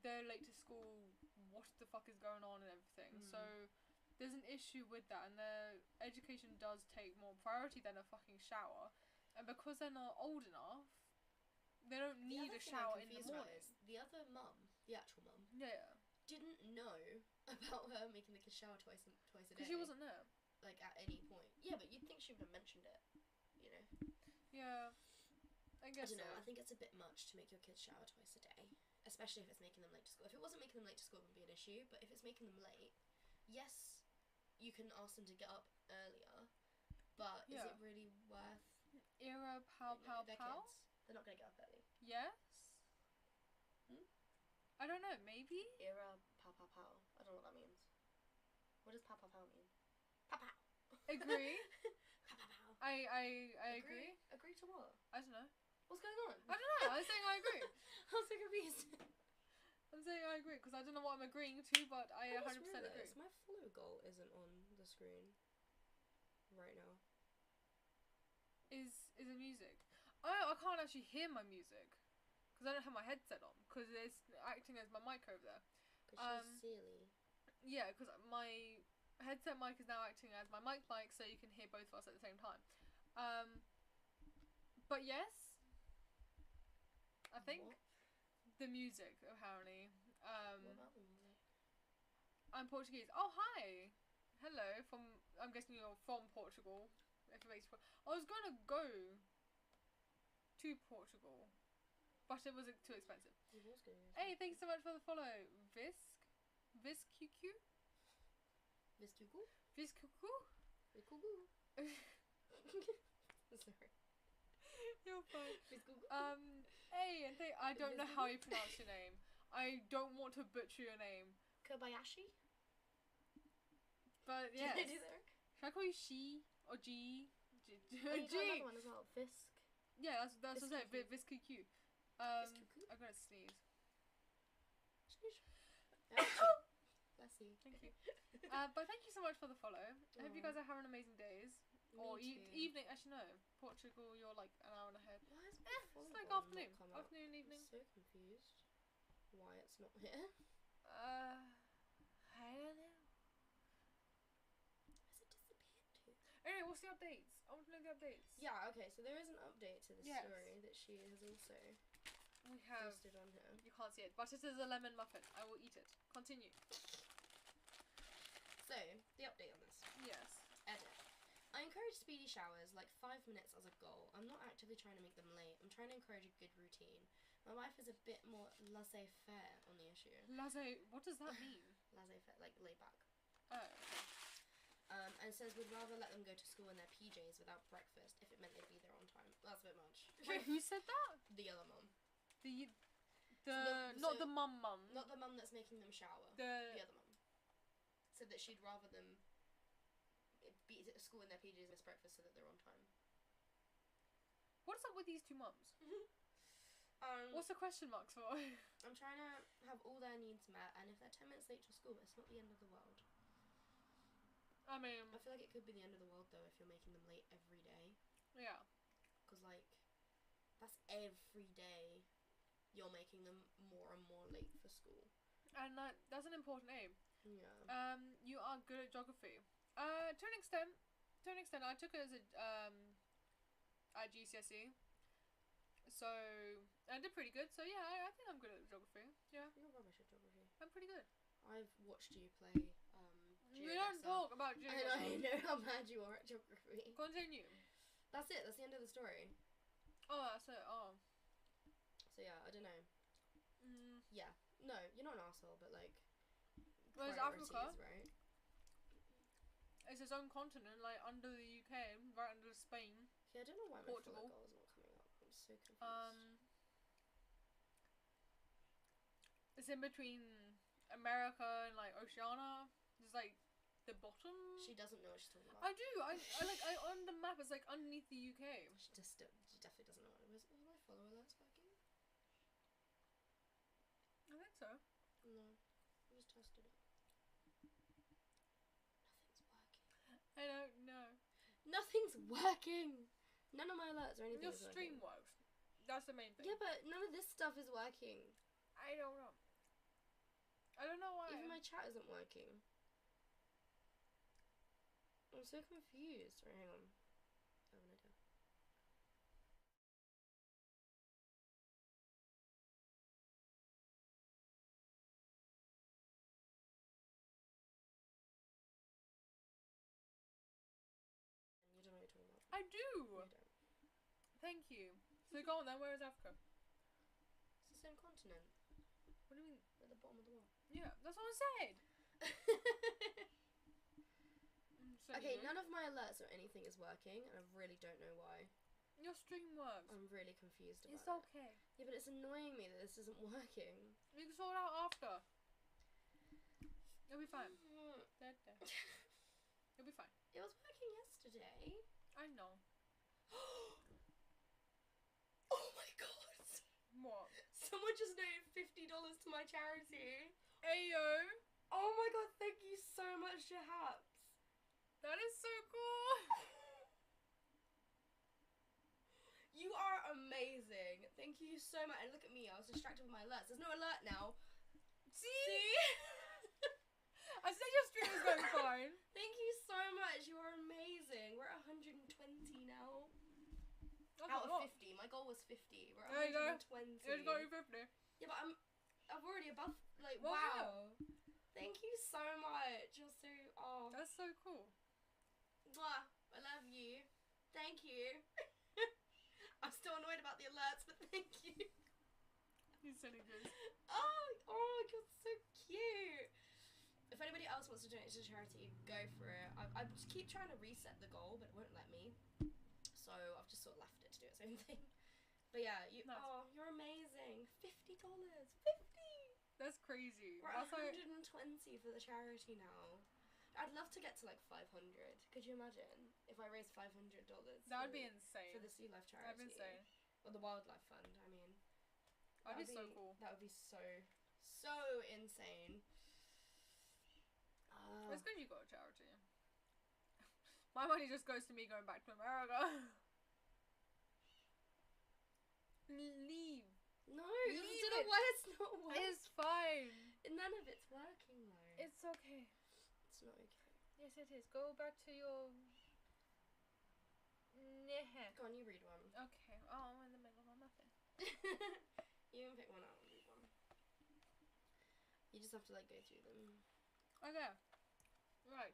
they're late to school, what the fuck is going on and everything. Mm. So there's an issue with that, and their education does take more priority than a fucking shower. And because they're not old enough, they don't need a shower in the morning. The other mum, the actual mum, Yeah, didn't know about her making the kids shower twice a day. because she wasn't there. Like, at any point. Yeah, but you'd think she would have mentioned it, you know? Yeah, I I guess don't know, so. I think it's a bit much to make your kids shower twice a day. Especially if it's making them late to school. If it wasn't making them late to school, it wouldn't be an issue. But if it's making them late, yes, you can ask them to get up earlier. But is Yeah. it really worth... Era pow you know, pow their pow? kids? They're not going to get up early. Yes? Hmm? I don't know, maybe? Era pow pow pow. I don't know what that means. What does pow pow pow mean? Pow pow. Agree. Pow pow pow. I agree. Agree to what? I don't know. What's going on? I don't know. I'm saying I agree. I'm so confused. I'm saying I agree because I don't know what I'm agreeing to, but I I 100% just agree. realised my follow goal isn't on the screen right now. Is the music? Oh, I can't actually hear my music because I don't have my headset on because it's acting as my mic over there. Because she's silly. Yeah, because my headset mic is now acting as my mic, so you can hear both of us at the same time. But yes, I think What? the music apparently. What about the music? I'm Portuguese. Oh hi, hello from. I'm guessing you're from Portugal. If it makes you, I was gonna go to Portugal, but it was too expensive. It was good. Hey, thanks so much for the follow, VisQQ. Viskugu? VisQQ. Viskugu. Sorry. You're fine. Viskugu. Hey, and I don't know how you pronounce your name. I don't want to butcher your name. Kobayashi? But Did yes. I do that? Should I call you she or G? G. Oh, you got another one as well. Fisk. Yeah, that's what I said. VisQQ. VisQQ. VisQQ? I'm gonna sneeze. Bless you. Thank you. But thank you so much for the follow. I hope you Aw. guys are having amazing days. Or Me too. evening. Actually, no. Portugal, you're like an hour ahead. Why is my It's follow like goal afternoon. not come up? Afternoon, evening. I'm so confused. Why it's not here? I don't know. Has it disappeared too? Anyway, what's the updates? I want to know the updates. Yeah, okay, so there is an update to the Yes. story that she has also We have. Toasted on here. You can't see it, but it is a lemon muffin. I will eat it. Continue. So, the update on this. Yes. Edit. I encourage speedy showers, like 5 minutes as a goal. I'm not actively trying to make them late. I'm trying to encourage a good routine. My wife is a bit more laissez-faire on the issue. What does that mean? Laissez-faire, like laid back. Oh, okay. And says would rather let them go to school in their PJs without breakfast if it meant they'd be there on time. That's a bit much. Wait, who said that? The other mum. Not the mum. Not the mum that's making them shower. The other mum. Said that she'd rather them be at school in their PJs and miss breakfast so that they're on time. What's up with these two mums? Um, What's the question marks for? I'm trying to have all their needs met, and if they're 10 minutes late to school, it's not the end of the world. I mean, I feel like it could be the end of the world, though, if you're making them late every day. yeah. Because, like, that's every day you're making them more and more late for school. And that's an important aim. Yeah. You are good at geography. To an extent. I took it as at GCSE. So, I did pretty good. So, yeah, I think I'm good at geography. Yeah. You're rubbish at geography. I'm pretty good. I've watched you play, We don't geodesy. talk about geography. I know how bad you are at geography. Continue. That's it, that's the end of the story. Oh, that's it. Oh. So, yeah, I don't know. Yeah. No, you're not an arsehole, but, like, Well, it's priorities, Africa. right? It's its own continent, like under the UK, right under Spain. Yeah, I don't know why my Portugal. follow goal is not coming up. I'm so confused. It's in between America and like Oceania. It's like the bottom. She doesn't know what she's talking about. I do. I on the map. It's like underneath the UK. She definitely doesn't know what it was. Was my follow alerts working? I think so. No, I just tested it. Nothing's working. I don't know. Nothing's working. None of my alerts or anything. Your is stream working. works. That's the main thing. Yeah, but none of this stuff is working. I don't know. I don't know why. Even my chat isn't working. I'm so confused. Right, hang on. I have an idea. You don't know what you're talking about. I do. You don't. Thank you. So go on then. Where is Africa? It's the same continent. What do you mean? At the bottom of the world. Yeah, that's what I said. So Okay, you- none of my alerts or anything is working, and I really don't know why. Your stream works. I'm really confused about It's it. okay. Yeah, but it's annoying me that this isn't working. We can sort it out after. It'll be fine. There. It'll be fine. It was working yesterday. I know. Oh my god! What? Someone just donated $50 to my charity. Ayo! Oh my god, thank you so much, Jahaps. That is so cool! You are amazing. Thank you so much. And look at me, I was distracted with my alerts. There's no alert now. See? I said your stream is going fine. Thank you so much. You are amazing. We're at 120 now. That's Out a of lot. 50. My goal was 50. We're There at you go. 120. It's got you 50. Yeah, but I'm already above. Like, Well, wow. Thank you so much. You're so. Oh. That's so cool. Mwah. I love you. Thank you. I'm still annoyed about the alerts, but thank you. You silly goose. Oh, you're so cute. If anybody else wants to donate to charity, go for it. I just keep trying to reset the goal, but it won't let me. So I've just sort of left it to do its own thing. But yeah, Nice. you're amazing. $50. 50. That's crazy. We're at That's like 120 for the charity now. I'd love to get to like 500. Could you imagine if I raised $500? that would be insane. for the Sea Life charity. That'd be insane. Or the Wildlife Fund. I mean, That'd be so cool. That would be so insane. It's good you got a charity. My money just goes to me going back to America. Leave. No, Leave I don't know it. why it's not working. It's fine. None of it's working though. It's okay. It's not okay. Yes, it is. Go back to your. Nah. Go on, you read one. Okay. Oh, I'm in the middle of my muffin. You can pick one out and read one. You just have to like go through them. Okay. Right.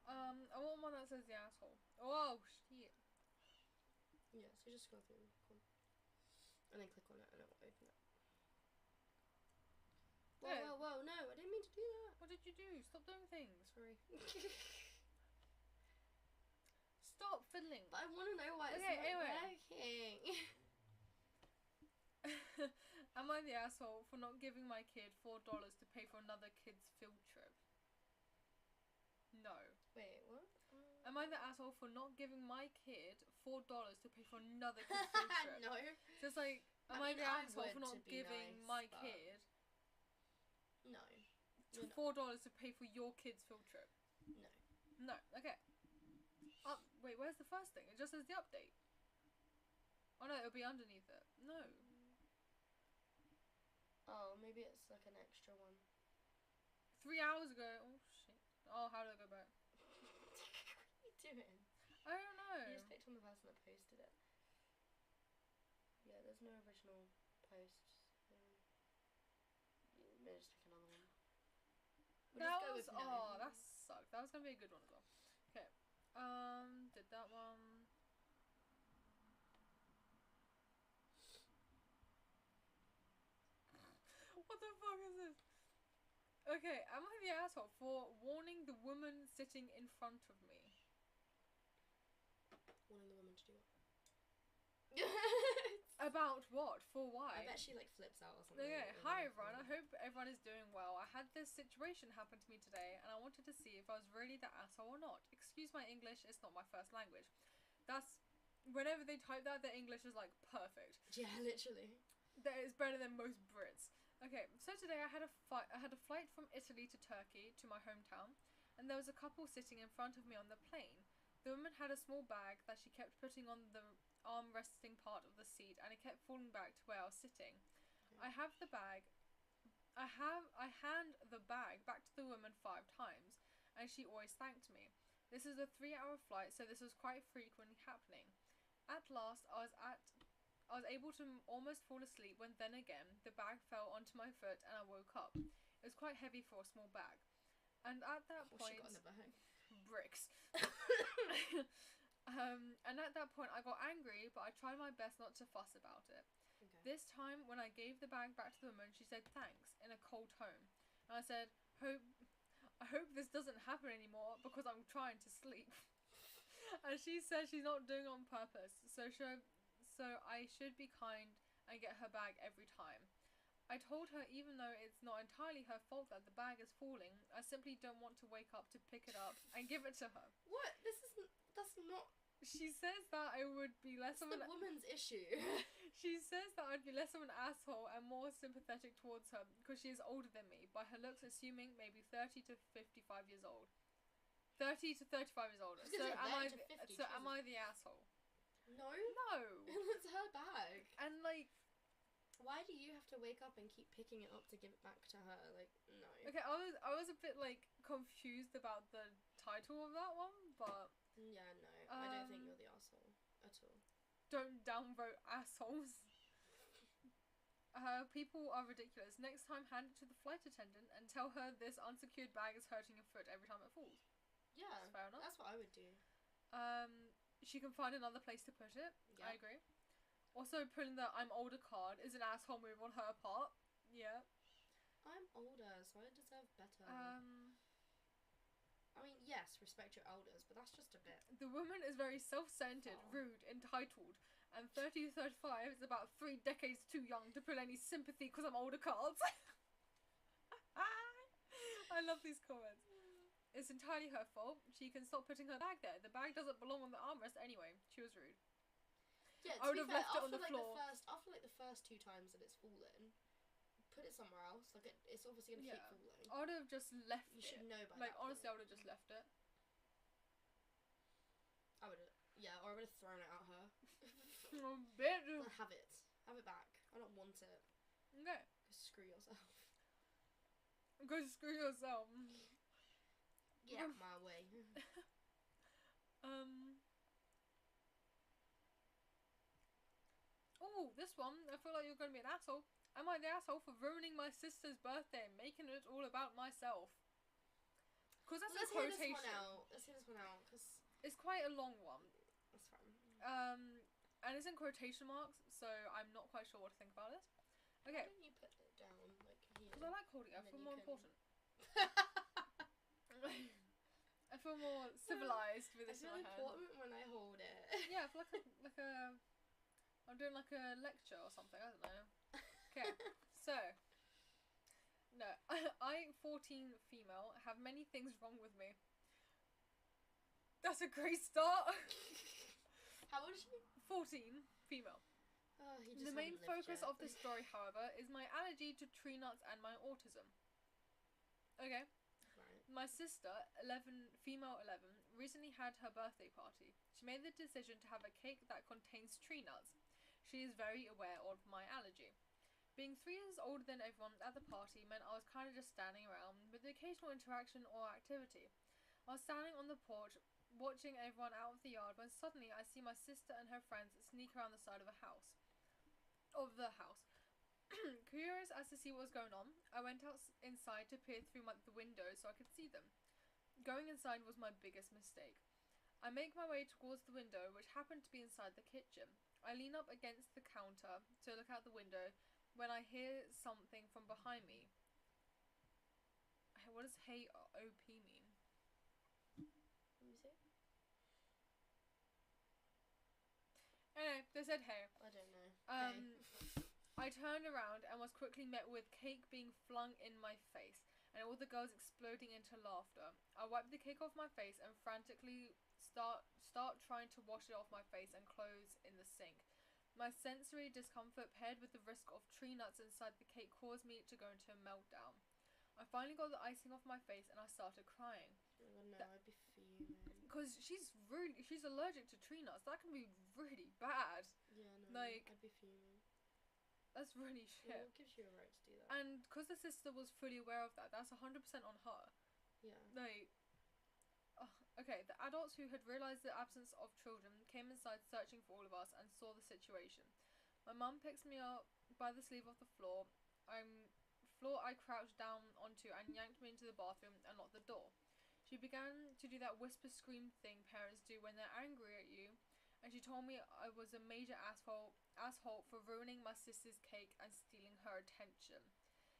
I want one that says the asshole. Oh shit. Yeah, so just scroll through. Cool. And then click on it and it will open it. Whoa, Yeah. whoa, whoa, no, I didn't mean to do that. What did you do? Stop doing things. Sorry. Stop fiddling. But I want to know why it's Okay, not anyway. working. Am I the asshole for not giving my kid $4 to pay for another kid's field trip? No. Wait, what? Am I the asshole for not giving my kid $4 to pay for another kid's field trip? No. So it's like, am I I mean, the I asshole would, for to not be giving nice, my but- kid No. $4 to pay for your kid's field trip? No. No. Okay. Wait, where's the first thing? It just says the update. Oh no, it'll be underneath it. No. Oh, maybe it's like an extra one. 3 hours ago. Oh shit. Oh, how do I go back? What are you doing? I don't know. You just clicked on the person that posted it. Yeah, there's no original posts. Yeah, maybe just pick another one. We'll That just go was with no. that sucked. That was gonna be a good one as well. Okay. Did that one. What the fuck is this? Okay, am I the asshole for warning the woman sitting in front of me? Wanting the woman to do what? About what? For why? I bet she like flips out or something. Okay, hi everyone, I hope everyone is doing well. I had this situation happen to me today and I wanted to see if I was really the asshole or not. Excuse my English, it's not my first language. That's, whenever they type that, their English is like perfect. Yeah, literally. That is better than most Brits. Okay, so today I had a flight from Italy to Turkey to my hometown, and there was a couple sitting in front of me on the plane. The woman had a small bag that she kept putting on the arm-resting part of the seat, and it kept falling back to where I was sitting. I hand the bag back to the woman 5 times, and she always thanked me. This is a 3-hour flight, so this was quite frequently happening. At last, I was able to almost fall asleep when then again the bag fell onto my foot and I woke up. It was quite heavy for a small bag. And at that What's she point, got in the bag? bricks. And at that point I got angry, but I tried my best not to fuss about it. Okay. This time when I gave the bag back to the woman, she said thanks in a cold tone. And I said, I hope this doesn't happen anymore because I'm trying to sleep. And she said she's not doing it on purpose, so I should be kind and get her bag every time. I told her even though it's not entirely her fault that the bag is falling, I simply don't want to wake up to pick it up and give it to her. What? That's not. She says that I would be less It's of the an. woman's issue. She says that I'd be less of an asshole and more sympathetic towards her because she is older than me, by her looks assuming maybe 30 to 55 years old. 30 to 35 years old. I was So gonna say am 30 to 50, am Jesus. I the asshole? No. No. It's her bag. And like, Why do you have to wake up and keep picking it up to give it back to her? Like, no. okay, I was a bit like confused about the title of that one, but Yeah, no. I don't think Um, you're the asshole at all. don't downvote assholes. People are ridiculous. Next time, hand it to the flight attendant and tell her this unsecured bag is hurting your foot every time it falls. Yeah, That's fair enough. that's what I would do. She can find another place to put it. Yeah. I agree. Also, putting the I'm older card is an asshole move on her part. Yeah. I'm older, so I deserve better. I mean, yes, respect your elders, but that's just a bit. The woman is very self-centered, Oh. rude, entitled, and 30 to 35 is about 3 decades too young to pull any sympathy because I'm older cards. I love these comments. It's entirely her fault. She can stop putting her bag there. The bag doesn't belong on the armrest anyway. She was rude. Yeah, I to would be have fair, left it on after the like floor. after like the first 2 times that it's fallen, put it somewhere else. Like it's obviously gonna Yeah. keep falling. I would have just left You it. should know by Like, that honestly, I point. would have just left it. I would have, yeah, or I would have thrown it at her. Oh, bitch. Well, have it back. I don't want it. Okay. Go screw yourself. Go screw yourself. Get out my way. Oh, this one. I feel like you're going to be an asshole. Am I the asshole for ruining my sister's birthday and making it all about myself? Because that's Let's a hear quotation. this one out. Let's hear this one out, because It's quite a long one. that's fun. And it's in quotation marks, so I'm not quite sure what to think about it. Why Okay. don't you put it down, like, here? Because I like holding it. I And feel then more you can- important. I feel more civilized with I this in feel my hand. important when I hold it. Yeah, I feel like a I'm doing like a lecture or something. I don't know. Okay, so no, I 14 female have many things wrong with me. That's a great start. How old is she? 14 female. Oh, he just The main hasn't lived focus yet. of this story, however, is my allergy to tree nuts and my autism. Okay. Right. My sister, 11, female 11, recently had her birthday party. She made the decision to have a cake that contains tree nuts. She is very aware of my allergy. Being 3 years older than everyone at the party meant I was kind of just standing around with the occasional interaction or activity. I was standing on the porch watching everyone out of the yard when suddenly I see my sister and her friends sneak around the side of the house. Curious as to see what was going on, I went inside to peer through the window so I could see them. Going inside was my biggest mistake. I make my way towards the window, which happened to be inside the kitchen. I lean up against the counter to look out the window when I hear something from behind me. What does hey OP mean? Let me see. Anyway, they said hey. I don't know. Hey. I turned around and was quickly met with cake being flung in my face and all the girls exploding into laughter. I wiped the cake off my face and frantically start trying to wash it off my face and clothes in the sink. My sensory discomfort paired with the risk of tree nuts inside the cake caused me to go into a meltdown. I finally got the icing off my face and I started crying. Oh no, I'd be fuming. Because she's allergic to tree nuts. That can be really bad. Yeah, no, Like, I'd be fuming. That's really shit. Well, what gives you a right to do that? And because the sister was fully aware of that, that's 100% on her. Yeah. Like, okay, the adults who had realised the absence of children came inside searching for all of us and saw the situation. My mum picks me up by the sleeve of the floor I crouched down onto and yanked me into the bathroom and locked the door. She began to do that whisper scream thing parents do when they're angry at you, and she told me I was a major asshole for ruining my sister's cake and stealing her attention.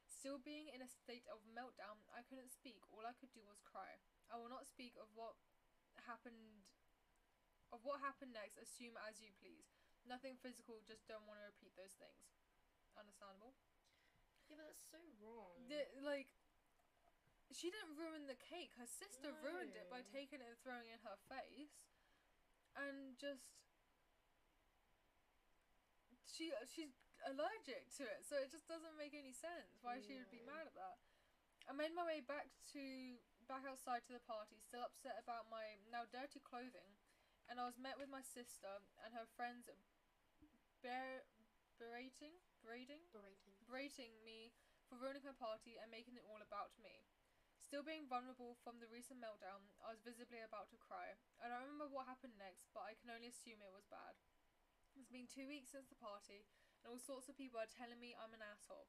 Still being in a state of meltdown, I couldn't speak. All I could do was cry. I will not speak of what happened next. Assume as you please. Nothing physical, just don't want to repeat those things. Understandable. Yeah, but that's so wrong. She didn't ruin the cake. Her sister ruined it by taking it and throwing it in her face. And just... She's allergic to it, so it just doesn't make any sense why she would be mad at that. I made my way back outside to the party, still upset about my now dirty clothing, and I was met with my sister and her friends berating me for ruining her party and making it all about me. Still being vulnerable from the recent meltdown, I was visibly about to cry. I don't remember what happened next, but I can only assume it was bad. It's been 2 weeks since the party, and all sorts of people are telling me I'm an asshole.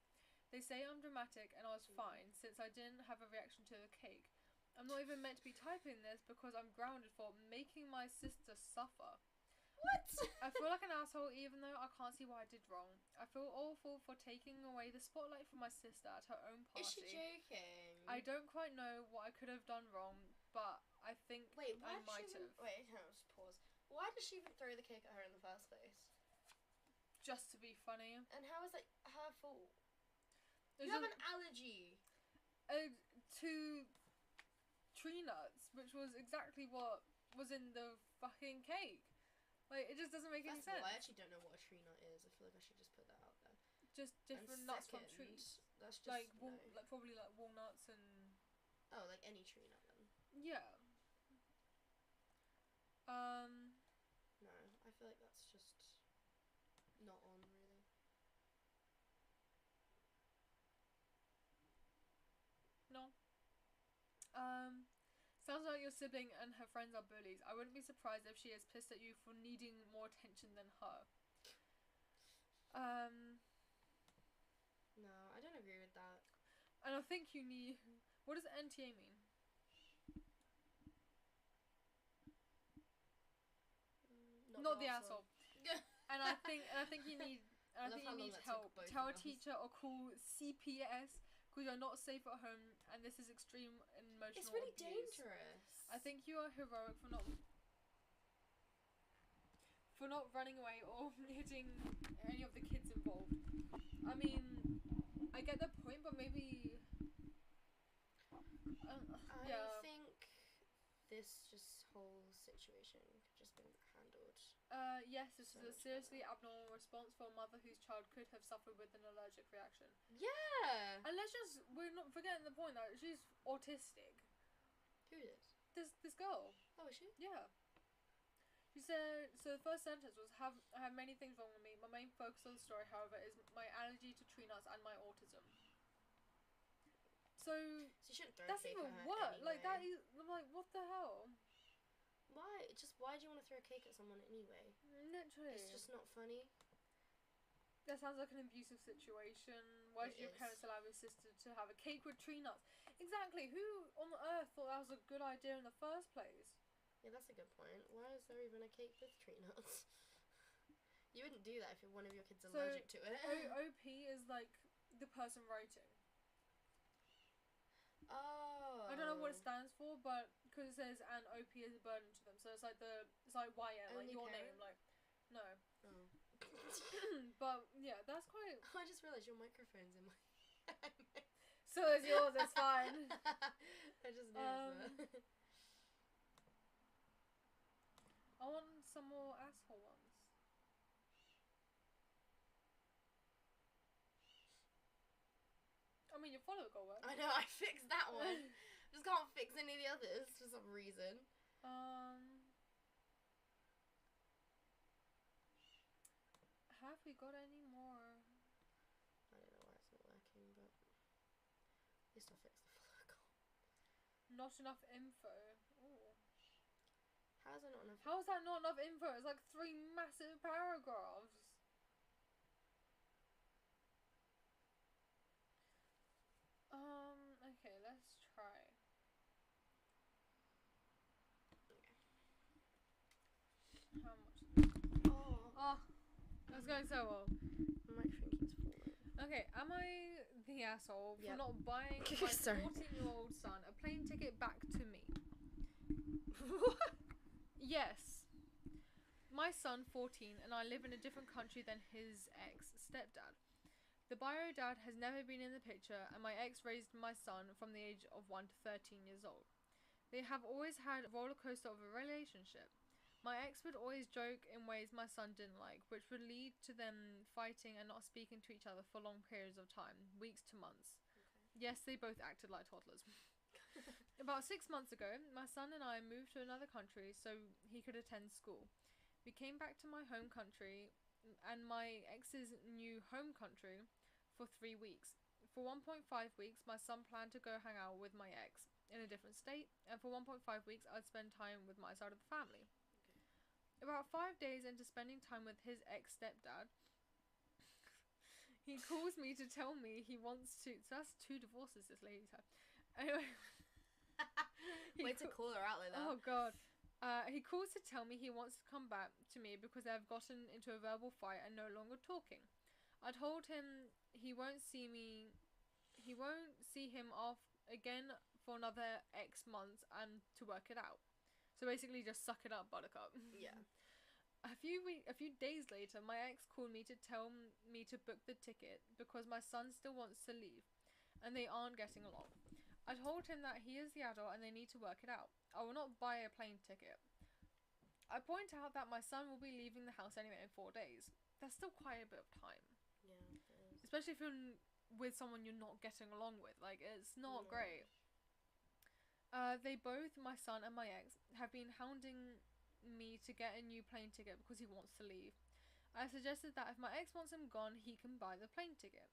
They say I'm dramatic, and I was fine, since I didn't have a reaction to the cake. I'm not even meant to be typing this because I'm grounded for making my sister suffer. What? I feel like an asshole even though I can't see what I did wrong. I feel awful for taking away the spotlight from my sister at her own party. Is she joking? I don't quite know what I could have done wrong, but I think I might have. Wait, hang on, just pause. Why did she even throw the cake at her in the first place? Just to be funny. And how is that her fault? There's You have an allergy. to tree nuts, which was exactly what was in the fucking cake. Like, it just doesn't make any sense. I actually don't know what a tree nut is. I feel like I should just put that out there. Just different nuts from trees. That's just Like, probably like walnuts and... Oh, like any tree nut then? Yeah. No, I feel like that's just not on, really. No. Sounds like your sibling and her friends are bullies. I wouldn't be surprised if she is pissed at you for needing more attention than her. No, I don't agree with that. And I think you need. What does NTA mean? Not the asshole. And I think you need. I Love think how you long need that took help. both Tell a of us. teacher or call CPS because you're not safe at home, and this is extreme emotional It's really abuse. dangerous. I think you are heroic for not running away or hitting any of the kids involved. I mean, I get the point, but maybe. Yeah. I think this whole situation could just been handled. Yes, this So is a much seriously better. abnormal response for a mother whose child could have suffered with an allergic reaction. Yeah. And we're not forgetting the point that she's autistic. Who is? This girl. Oh, is she? Yeah. She said, so the first sentence was, I have many things wrong with me. My main focus of the story, however, is my allergy to tree nuts and my autism. So So you shouldn't throw that's a cake even at her worse. anyway. Like, that is, I'm like, what the hell? Why? Why do you want to throw a cake at someone anyway? Literally. It's just not funny. That sounds like an abusive situation. Why It did your is. parents allow your sister to have a cake with tree nuts? Exactly. Who on earth thought that was a good idea in the first place? Yeah, that's a good point. Why is there even a cake with tree nuts? You wouldn't do that if one of your kids So, allergic to it. OP is like the person writing. Oh. I don't know what it stands for, but because it says an OP is a burden to them, so it's like YN, like Only your parent? name, like no. Oh. But yeah, that's quite. I just realised your microphone's in my. So is yours. It's fine. I just noticed that. I want some more asshole ones. I mean, your follower got work. I know, I fixed that one. Just can't fix any of the others for some reason. Have we got any more? I don't know why it's not working, but at least I fixed the follower goal. Not enough info. Ooh. How is there not enough? How is that not enough info? It's like 3 massive paragraphs. Okay, let's try. How much? Oh, that's going so well. My microphone keeps falling. Okay, am I the asshole for Yep. not buying my Sorry. 14-year-old son a plane ticket back to me? Yes. My son, 14, and I live in a different country than his ex-stepdad. The bio dad has never been in the picture, and my ex raised my son from the age of 1 to 13 years old. They have always had a roller coaster of a relationship. My ex would always joke in ways my son didn't like, which would lead to them fighting and not speaking to each other for long periods of time, weeks to months. Okay. Yes, they both acted like toddlers. About 6 months ago, my son and I moved to another country so he could attend school. We came back to my home country and my ex's new home country for 3 weeks. For 1.5 weeks, my son planned to go hang out with my ex in a different state, and for 1.5 weeks, I'd spend time with my side of the family. Okay. About 5 days into spending time with his ex-stepdad, he calls me to tell me he wants to... So that's 2 divorces this lady's had. Anyway... Way to call her out like that. Oh, God. He calls to tell me he wants to come back to me because they have gotten into a verbal fight and no longer talking. I told him he won't see him off again for another X months and to work it out. So basically just suck it up, buttercup. Yeah. A few days later, my ex called me to tell me to book the ticket because my son still wants to leave and they aren't getting along. I told him that he is the adult and they need to work it out. I will not buy a plane ticket. I point out that my son will be leaving the house anyway in 4 days. That's still quite a bit of time. Yeah, it is. Especially if you're with someone you're not getting along with. Like, it's not No. great. They both, my son and my ex, have been hounding me to get a new plane ticket because he wants to leave. I suggested that if my ex wants him gone, he can buy the plane ticket.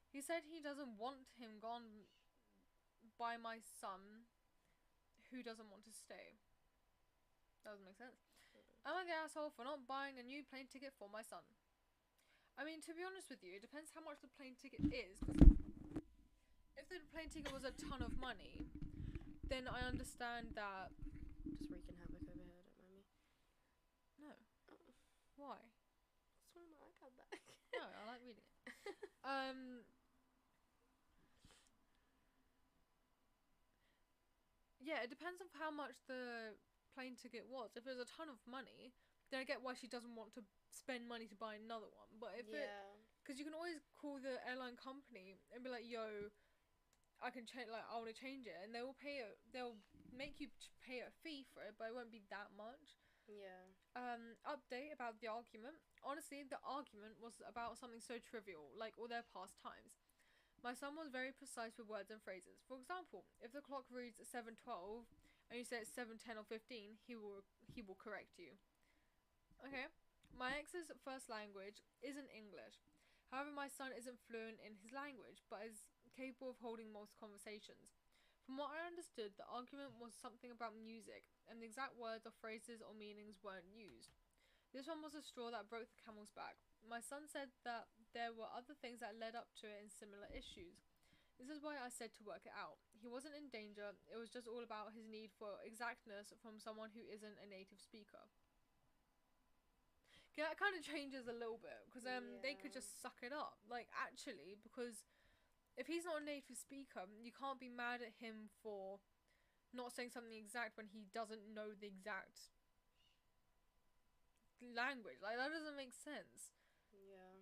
He said he doesn't want him gone by my son, who doesn't want to stay. That doesn't make sense. Am I the asshole for not buying a new plane ticket for my son? I mean, to be honest with you, it depends how much the plane ticket is. 'Cause if the plane ticket was a ton of money, then I understand that. Just wreaking havoc over here, don't mind me. No. Oh. Why? Just want my iPad back. No, I like reading it. Yeah, it depends on how much the plane ticket was. If it was a ton of money, then I get why she doesn't want to spend money to buy another one. But if because you can always call the airline company and be like, "Yo, I can change. Like, I want to change it," and they will pay it. They'll make you pay a fee for it, but it won't be that much. Yeah. Update about the argument. Honestly, the argument was about something so trivial, like all their pastimes. My son was very precise with words and phrases. For example, if the clock reads 7:12 and you say it's 7:10 or 15, he will correct you. Okay. My ex's first language isn't English. However, my son isn't fluent in his language, but is capable of holding most conversations. From what I understood, the argument was something about music, and the exact words or phrases or meanings weren't used. This one was a straw that broke the camel's back. My son said that there were other things that led up to it in similar issues. This is why I said to work it out. He wasn't in danger, it was just all about his need for exactness from someone who isn't a native speaker. Okay, that kind of changes a little bit, because they could just suck it up. Like, actually, because if he's not a native speaker, you can't be mad at him for not saying something exact when he doesn't know the exact language. Like, that doesn't make sense. Yeah.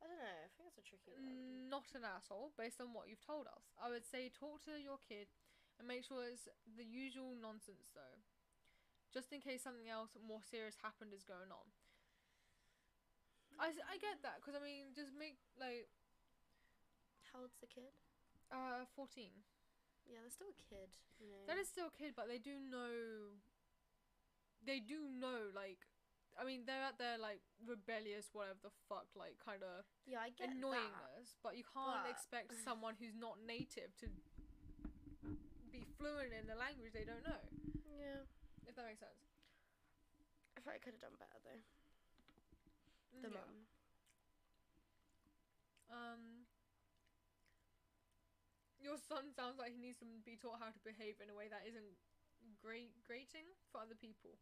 I don't know, I think it's a tricky one. Not an asshole, based on what you've told us. I would say talk to your kid and make sure it's the usual nonsense, though. Just in case something else more serious happened is going on. I get that, because, I mean, just make, like... How old's the kid? 14. Yeah, they're still a kid, you know. That is still a kid, but they do know, like, I mean, they're at their, like, rebellious, whatever the fuck, like, kind of yeah, I get annoyingness, but you can't but- expect someone who's not native to be fluent in the language they don't know, Yeah. if that makes sense. I thought I could have done better, though. The Yeah. mum. Your son sounds like he needs to be taught how to behave in a way that isn't grating for other people.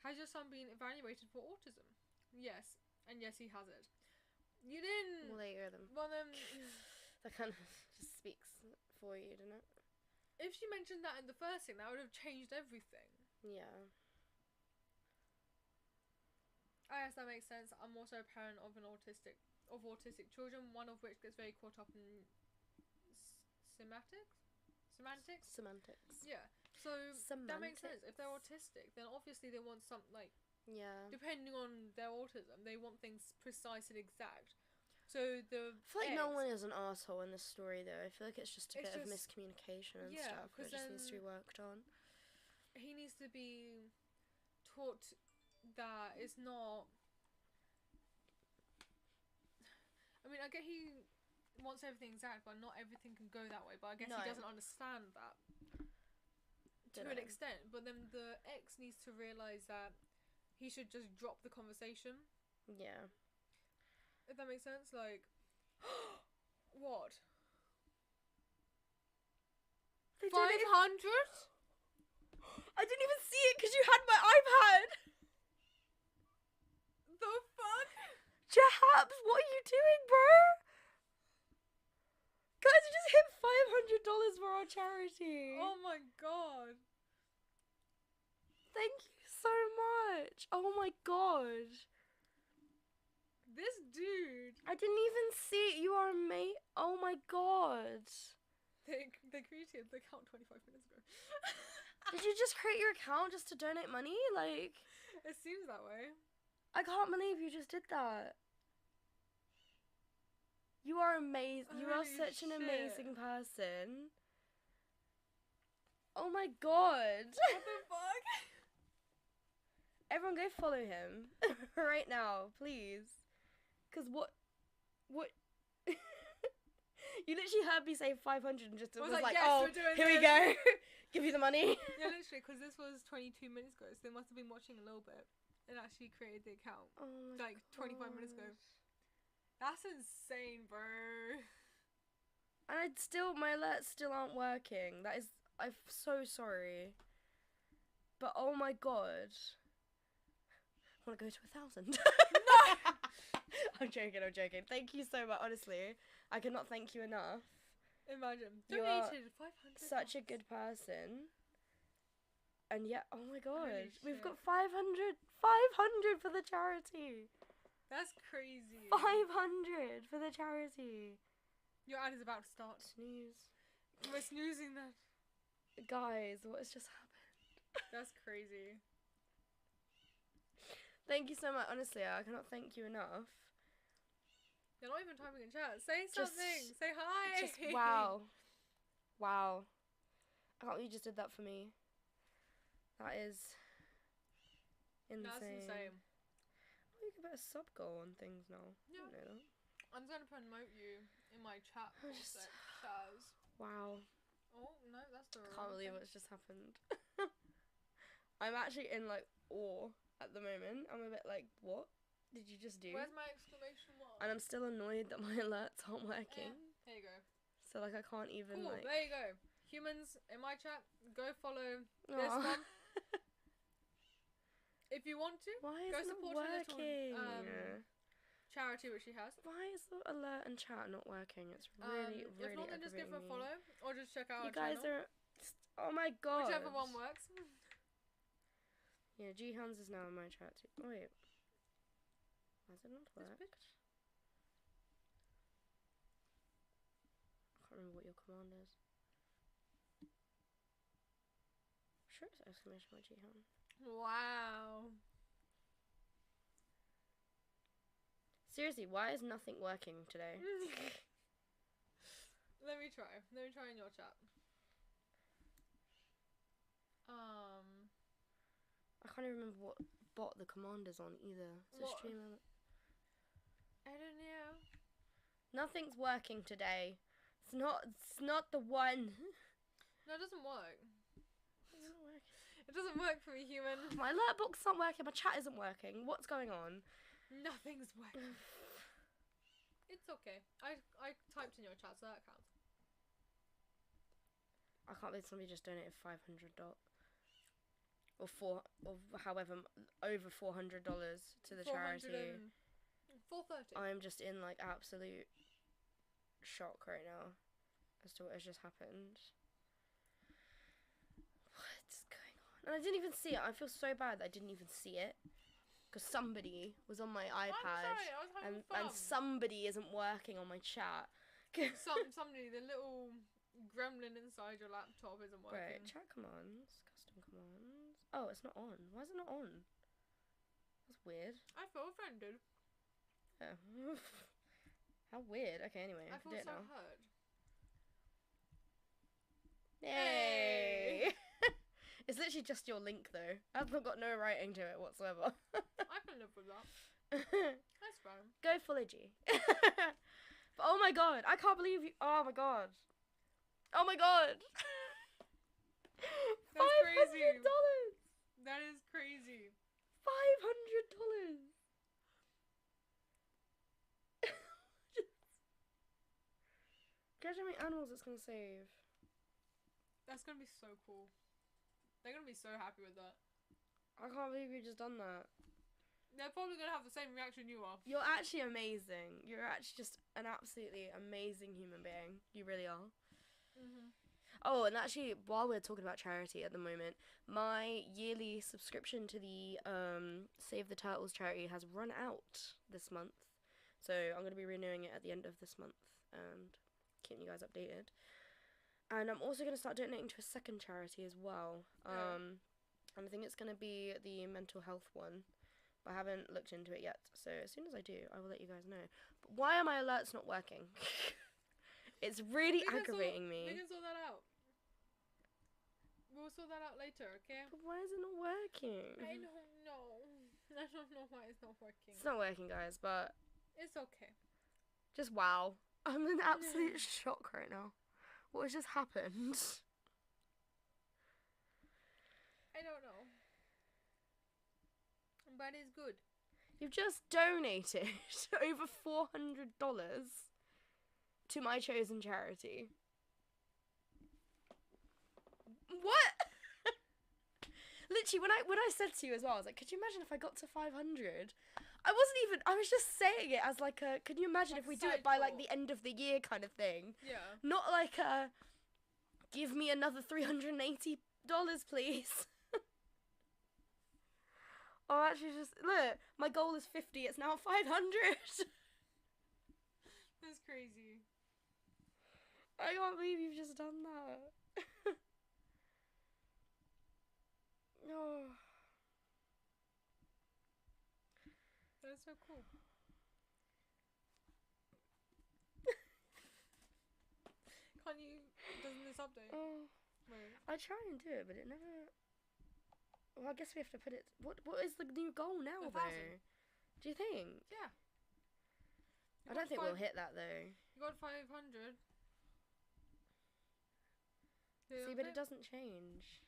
Has your son been evaluated for autism? Yes, and yes, he has it. You didn't. Well, there you go then. Well then, That kind of just speaks for you, doesn't it? if she mentioned that in the first thing, that would have changed everything. Yeah. I guess that makes sense. I'm also a parent of autistic children, one of which gets very caught up in semantics. Yeah. So that makes sense. If they're autistic, then obviously they want something like, Yeah. depending on their autism, they want things precise and exact. So the I feel like no one is an asshole in this story, though. I feel like it's just a It's bit of just- miscommunication and yeah, stuff. It 'cause just needs to be then- worked on. he needs to be taught that it's not. I mean, I get he wants everything exact, but not everything can go that way. But I guess No. he doesn't understand that to an Dunno. extent. But then the ex needs to realise that he should just drop the conversation. Yeah. If that makes sense, like, what? They don't even- 500? I didn't even see it because you had my iPad! The fuck? Jahabs, what are you doing, bro? Guys, we just hit $500 for our charity. Oh my god. Thank you so much. Oh my god. This dude. I didn't even see it. You are amazing. Oh my god. They created the account 25 minutes ago. Did you just create your account just to donate money? Like, It seems that way. I can't believe you just did that. You are amazing. You are Holy such an shit. amazing person. Oh my god. What the fuck? Everyone go follow him right now, please. Cause what you literally heard me say 500 and just I was was like, like, yes, oh, we're doing here we this." go. Give you the money. Yeah, literally, because this was 22 minutes ago, so they must have been watching a little bit. and actually created the account Oh my like 25 minutes ago. That's insane, bro. And my alerts still aren't working. I'm so sorry. But oh my god. I want to go to 1,000. No! I'm joking. Thank you so much, honestly. I cannot thank you enough. Imagine. You are Donated 500. such a good person. And yeah, oh my god. Holy We've shit. got 500 for the charity. That's crazy. 500 for the charity. Your ad is about to start. Snooze. We're snoozing that. Guys, what has just happened? That's crazy. Thank you so much. Honestly, I cannot thank you enough. You're not even typing in chat. Say Just- something. Say hi. Just wow. Wow. I can't believe you just did that for me. That is insane. That's insane. Oh, you can put a sub goal on things now. Yeah. I didn't know that. I'm going to promote you in my chat. Oh, for just- sec, Shaz. Wow. Oh, no, that's the I wrong can't believe thing. what's just happened. I'm actually in like awe at the moment. I'm a bit like, what did you just do? Where's my exclamation mark? And I'm still annoyed that my alerts aren't working. There you go. So like I can't even Cool, like. there you go. Humans, in my chat, go follow this Aw. one. If you want to, Why go is it not support her working? little charity which she has. Why is the alert and chat not working? It's really, really if not, then just give her a aggravating me. follow or just check out You our guys channel. are. Oh my god. Whichever one works. Yeah, Jihyun's is now in my chat too. Oh, wait. Why does it not This work? bitch. I can't remember what your command is. Sure, it's exclamation mark Jihyun. Wow. Seriously, why is nothing working today? Let me try. Let me try in your chat. I can't even remember what bot the command is on either. Is it What? streamer? I don't know. Nothing's working today. It's not the one. No, it doesn't work. It's not working. It doesn't work for me, human. My alert box not working. My chat isn't working. What's going on? Nothing's working. It's okay. I typed in your chat, so that counts. I can't believe somebody just donated $500 or however over $400 to the charity. 430. I'm just in like absolute shock right now as to what has just happened. What's going on? And I didn't even see it. I feel so bad that I didn't even see it because somebody was on my iPad I'm sorry, I was having and fun. somebody isn't working on my chat. Somebody, the little gremlin inside your laptop isn't working. Right, chat commands, custom commands. Oh, it's not on. Why is it not on? That's weird. I feel offended. Oh. How weird. Okay, anyway, I I feel do it so now. hurt. Yay! It's literally just your link though. I've got no writing to it whatsoever. I can live with that. That's fine. Go follow G. But oh my god, I can't believe you. Oh my god. Oh my god. That's crazy. $500. That is crazy. $500. Guess how many animals it's gonna save. That's gonna be so cool. They're gonna be so happy with that. I can't believe you just done that. They're probably gonna have the same reaction you are. You're actually amazing. You're actually just an absolutely amazing human being. You really are. Oh, and actually, while we're talking about charity at the moment, my yearly subscription to the Save the Turtles charity has run out this month. So I'm going to be renewing it at the end of this month and keeping you guys updated. And I'm also going to start donating to a second charity as well. And I think it's going to be the mental health one. But I haven't looked into it yet. So as soon as I do, I will let you guys know. But why are my alerts not working? It's really aggravating me. We can sort that out. We'll sort that out later, okay? But why is it not working? I don't know. I don't know why it's not working. It's not working, guys, but It's okay. just wow. I'm in absolute shock right now. What has just happened? I don't know. but it's good. You've just donated over $400 to my chosen charity. What? Literally, when I said to you as well, I was like, could you imagine if I got to 500? I was just saying it as like a, can you imagine Like if we a do side it by like thought. the end of the year kind of thing? Yeah. Not like a, give me another $380, please. Oh, actually, just look. My goal is 50. It's now 500. That's crazy. I can't believe you've just done that. Oh, That's so cool. Can't you? Doesn't this update? oh. Wait. I try and do it, but it never. Well, I guess we have to put it. What is the new goal now, 1,000. though? Do you think? Yeah. I don't think we'll hit that though. You got 500. See, but it doesn't change.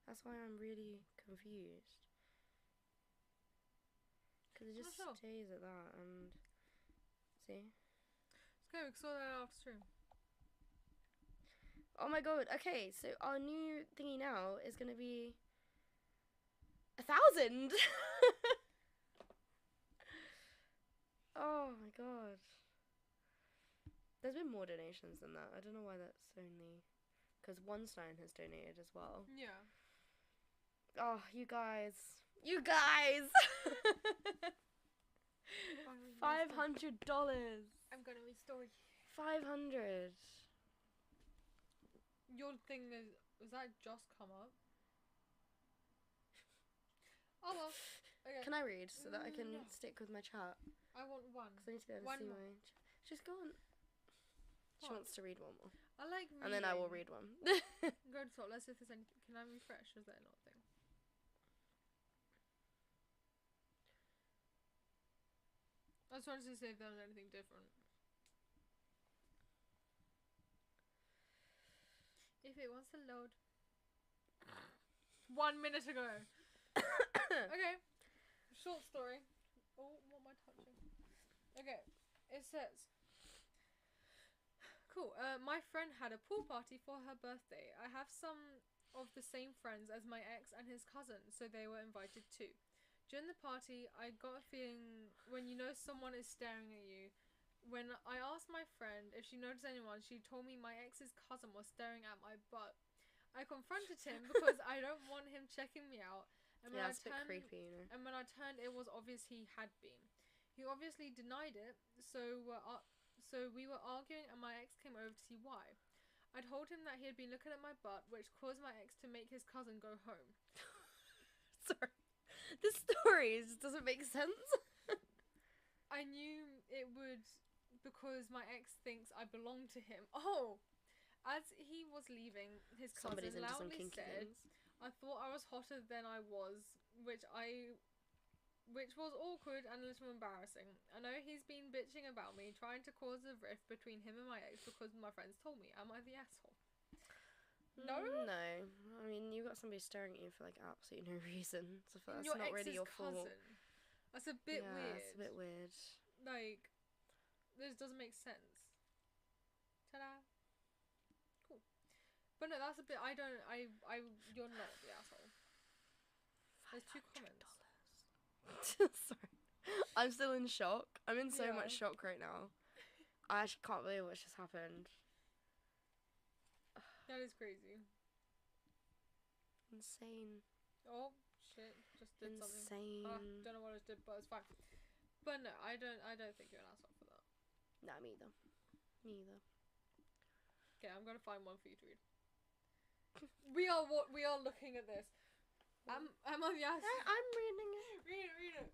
That's why I'm really confused. Because it I'm just not sure. stays at that, and see. It's okay, we can sort that out after stream. Oh my god. Okay, so our new thingy now is gonna be 1,000. Oh my god. There's been more donations than that. I don't know why that's only because One Stone has donated as well. Yeah. Oh, you guys. You guys. $500. I'm gonna restore you. 500. Your thing is that just come up? Oh well. Okay. Can I read so that I can Yeah. stick with my chat? I want one. Because I need to be able to One see more. my. Just go on. She What? wants to read one more. I like reading. And then I will read one. Go to top. Let's see if there's any. Can I refresh? Or is that not a thing? I just wanted to see if there was anything different. If it wants to load. 1 minute ago. Okay. Short story. Oh, what am I touching? Okay. It says. Cool. My friend had a pool party for her birthday. I have some of the same friends as my ex and his cousin, so they were invited too. During the party, I got a feeling when you know someone is staring at you. When I asked my friend if she noticed anyone, she told me my ex's cousin was staring at my butt. I confronted him because I don't want him checking me out. And when Yeah, I it's a bit turned, creepy, you know. and when I turned, it was obvious he had been. He obviously denied it, so we were arguing, and my ex came over to see why. I told him that he had been looking at my butt, which caused my ex to make his cousin go home. Sorry. This story just doesn't make sense. I knew it would because my ex thinks I belong to him. Oh! As he was leaving, his cousin Somebody's into some loudly kinky said, things. I thought I was hotter than I was, which was awkward and a little embarrassing. I know he's been bitching about me, trying to cause a rift between him and my ex because my friends told me. Am I the asshole? No? No. I mean, you got somebody staring at you for like absolutely no reason. So that's Your not ex's really your cousin. fault. That's a bit yeah, weird. it's a bit weird. Like, this doesn't make sense. Ta-da. Cool. But no, that's a bit, you're not the asshole. There's 2 comments. Sorry. I'm still in shock. I'm in so Yeah. much shock right now. I actually can't believe what just happened. That is crazy. Insane. Oh, shit. Just did something. Insane. Don't know what I did, but it's fine. But no, I don't think you're an asshole for that. Nah, me either. Me either. Okay, I'm gonna find one for you to read. We are looking at this. Am I the asshole? I'm reading it. Read it.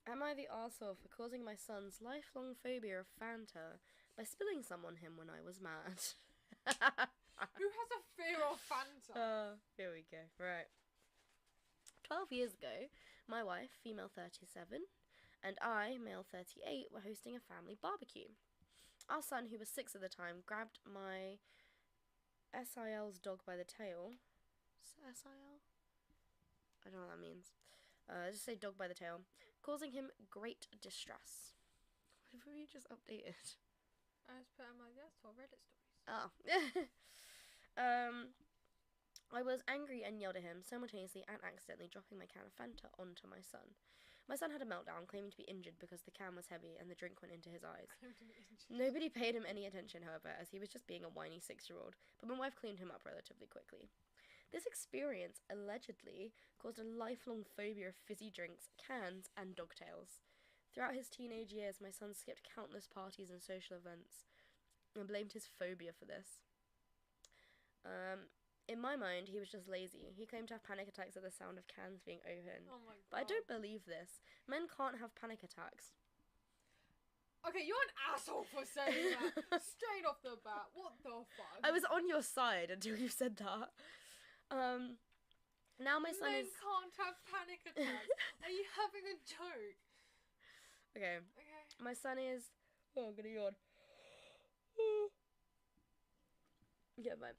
Am I the arsehole for causing my son's lifelong phobia of Fanta by spilling some on him when I was mad? Who has a fear of Fanta? Here we go. Right. 12 years ago, my wife, female 37, and I, male 38, were hosting a family barbecue. Our son, who was 6 at the time, grabbed my SIL's dog by the tail. SIL? I don't know what that means. Just say dog by the tail. Causing him great distress. What have you just updated? I just put my for Reddit stories. Oh. I was angry and yelled at him, simultaneously and accidentally dropping my can of Fanta onto my son. My son had a meltdown, claiming to be injured because the can was heavy and the drink went into his eyes. Nobody paid him any attention, however, as he was just being a whiny 6-year-old, but my wife cleaned him up relatively quickly. This experience allegedly caused a lifelong phobia of fizzy drinks, cans, and dogtails. Throughout his teenage years, my son skipped countless parties and social events and blamed his phobia for this. In my mind, he was just lazy. He claimed to have panic attacks at the sound of cans being opened. Oh my god. But I don't believe this. Men can't have panic attacks. Okay, you're an asshole for saying that straight off the bat. What the fuck? I was on your side until you said that. Now my son Men is... can't have panic attacks. Are you having a joke? Okay. Okay. My son is... Oh, I'm gonna yawn. Yeah, fine.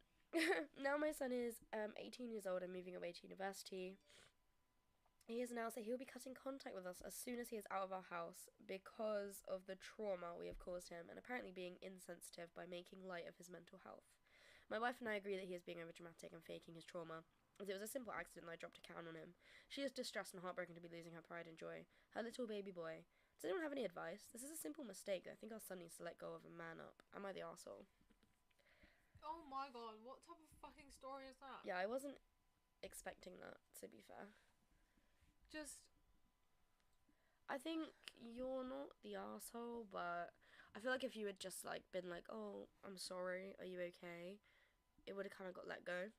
Now my son is 18 years old and moving away to university. He has announced that he'll be cutting contact with us as soon as he is out of our house because of the trauma we have caused him and apparently being insensitive by making light of his mental health. My wife and I agree that he is being overdramatic and faking his trauma, as it was a simple accident and I dropped a can on him. She is distressed and heartbroken to be losing her pride and joy. Her little baby boy. Does anyone have any advice? This is a simple mistake that I think our son needs to let go of and man up. Am I the arsehole? Oh my god, what type of fucking story is that? Yeah, I wasn't expecting that, to be fair. Just... I think you're not the arsehole, but I feel like if you had just, like, been like, oh, I'm sorry, are you okay? It would have kind of got let go.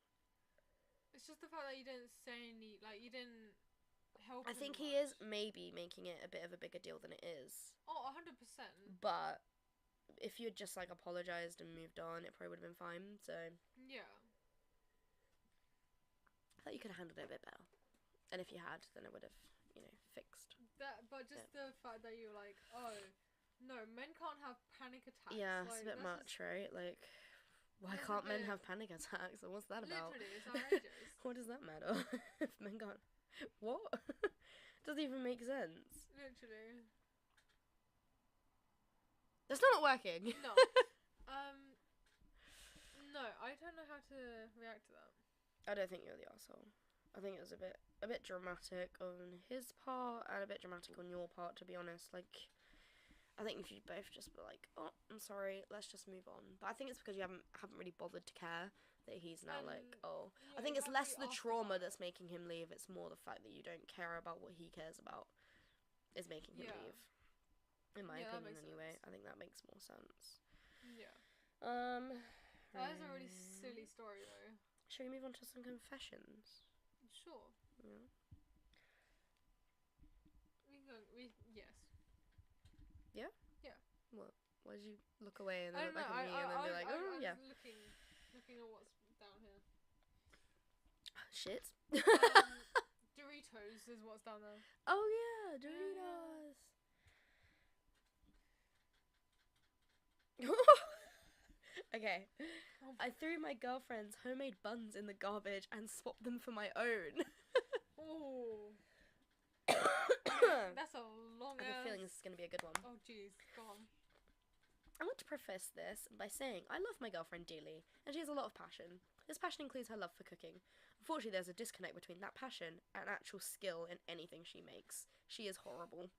It's just the fact that you didn't say any, like, you didn't help I him think much. he is maybe making it a bit of a bigger deal than it is. Oh, 100%. But if you had just, like, apologised and moved on, it probably would have been fine, so... Yeah. I thought you could have handled it a bit better. And if you had, then it would have, you know, fixed. But just the fact that you were like, oh, no, men can't have panic attacks. Yeah, like, it's a bit that's much, right? Like, why That's a can't men bit- have panic attacks? And what's that about? Literally, it's outrageous. What does that matter? If men can't... What? Doesn't even make sense. Literally. That's not working. No. No, I don't know how to react to that. I don't think you're the asshole. I think it was a bit dramatic on his part and a bit dramatic on your part, to be honest. Like, I think if you both just were like, oh, I'm sorry, let's just move on. But I think it's because you haven't really bothered to care that he's now like, oh. yeah, I think you it's have to less be the asked trauma about it. that's making him leave. It's more the fact that you don't care about what he cares about is making him Yeah. leave. In my Yeah, that opinion, makes anyway. sense. I think that makes more sense. Yeah. That is a really silly story, though. Shall we move on to some confessions? Sure. Yeah. Yes. What? Why did you look away and I then don't look know. back at me and then be like, oh, I yeah. was looking at what's down here. Shit. Doritos is what's down there. Oh, yeah, Doritos. Okay. I threw my girlfriend's homemade buns in the garbage and swapped them for my own. Oh. That's a long I have a feeling ass. this is going to be a good one. Oh jeez, go on. I want to preface this by saying I love my girlfriend dearly, and she has a lot of passion. This passion includes her love for cooking. Unfortunately, there's a disconnect between that passion and actual skill in anything she makes. She is horrible.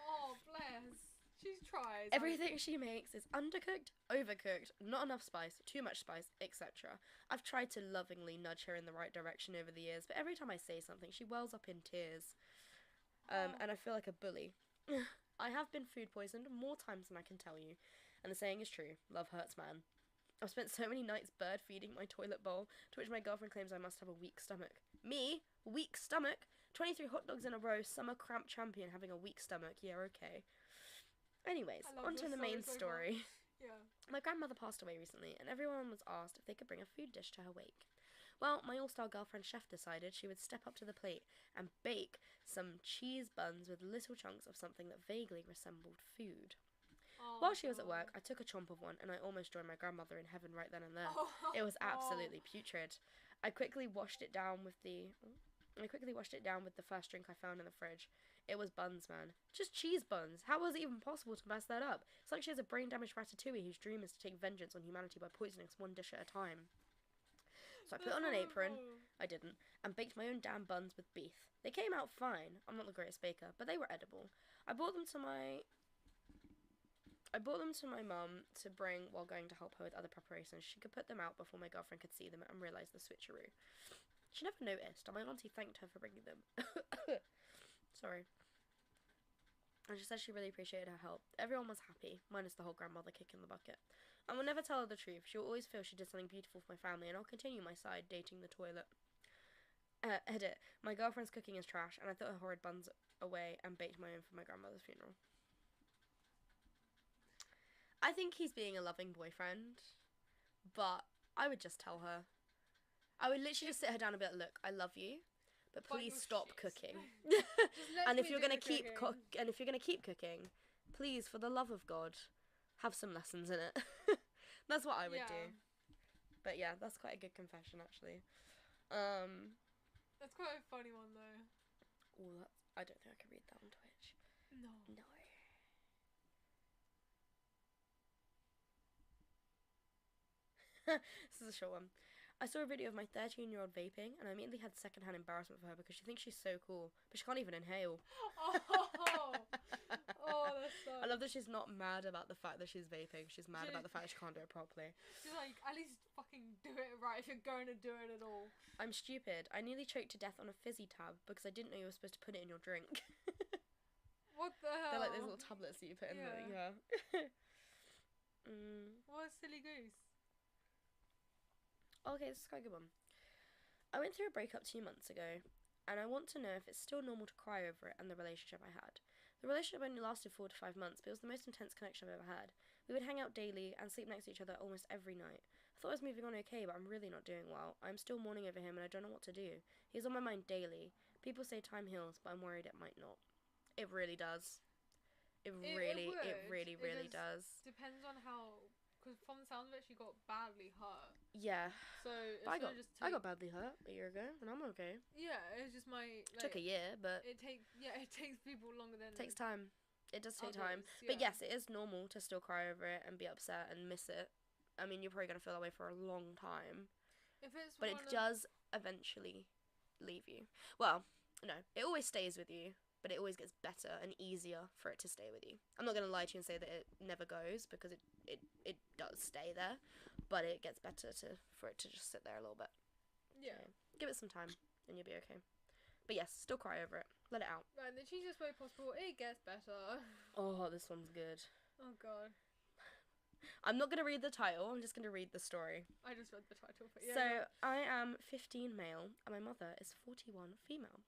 Oh bless. She tries. Everything she makes is undercooked, overcooked, not enough spice, too much spice, etc. I've tried to lovingly nudge her in the right direction over the years, but every time I say something, she wells up in tears. And I feel like a bully. I have been food poisoned more times than I can tell you, and the saying is true, love hurts man. I've spent so many nights bird feeding my toilet bowl, to which my girlfriend claims I must have a weak stomach. Me? Weak stomach? 23 hot dogs in a row, summer cramp champion having a weak stomach, yeah, okay. Anyways, I love on to this the main so much. story. Yeah. My grandmother passed away recently, and everyone was asked if they could bring a food dish to her wake. Well, my all-star girlfriend chef decided she would step up to the plate and bake some cheese buns with little chunks of something that vaguely resembled food. Oh, While she was at work, God. I took a chomp of one, and I almost joined my grandmother in heaven right then and there. Oh, It was oh. absolutely putrid. I quickly washed it down with the... I quickly washed it down with the first drink I found in the fridge. It was buns, man. Just cheese buns. How was it even possible to mess that up? It's like she has a brain-damaged ratatouille whose dream is to take vengeance on humanity by poisoning us one dish at a time. So I put on an apron, I didn't, and baked my own damn buns with beef. They came out fine. I'm not the greatest baker, but they were edible. I brought them to my mum to bring while going to help her with other preparations. She could put them out before my girlfriend could see them and realise the switcheroo. She never noticed, and my auntie thanked her for bringing them. Sorry. And she said she really appreciated her help. Everyone was happy, minus the whole grandmother kicking the bucket. I will never tell her the truth. She will always feel she did something beautiful for my family, and I'll continue my side dating the toilet. Edit. My girlfriend's cooking is trash, and I threw her horrid buns away and baked my own for my grandmother's funeral. I think he's being a loving boyfriend, but I would just tell her. I would literally just sit her down and be like, look, I love you, but please stop cooking. And if you're gonna keep cooking, please, for the love of God, have some lessons in it. That's what I would do. But yeah, that's quite a good confession, actually. That's quite a funny one, though. Oh, I don't think I can read that on Twitch. No. This is a short one. I saw a video of my 13-year-old vaping, and I immediately had secondhand embarrassment for her because she thinks she's so cool, but she can't even inhale. Oh, that's so... I love that she's not mad about the fact that she's vaping. She's mad about the fact that she can't do it properly. She's like, at least fucking do it right if you're going to do it at all. I'm stupid. I nearly choked to death on a fizzy tab because I didn't know you were supposed to put it in your drink. What the hell? They're like those little tablets that you put in the... Yeah. What a silly goose. Okay, this is quite a good one. I went through a breakup 2 months ago, and I want to know if it's still normal to cry over it and the relationship I had. The relationship only lasted 4 to 5 months, but it was the most intense connection I've ever had. We would hang out daily and sleep next to each other almost every night. I thought I was moving on okay, but I'm really not doing well. I'm still mourning over him, and I don't know what to do. He's on my mind daily. People say time heals, but I'm worried it might not. It really does. It really does. Depends on how... Because from the sound of it, she got badly hurt. Yeah. So it's I I got badly hurt a year ago, and I'm okay. Yeah, it's just my... Like, took a year, but... It takes people longer than... It takes time. It does take others, time. yeah. But yes, it is normal to still cry over it and be upset and miss it. I mean, you're probably going to feel that way for a long time. But it does eventually leave you. Well, no, it always stays with you, but it always gets better and easier for it to stay with you. I'm not going to lie to you and say that it never goes, because it does stay there, but it gets better for it to just sit there a little bit. Yeah. So, give it some time and you'll be okay. But yes, still cry over it. Let it out. Right, in the cheesiest way possible, it gets better. Oh, this one's good. Oh god. I'm not going to read the title, I'm just going to read the story. I just read the title, but yeah. So, I am 15 male, and my mother is 41 female.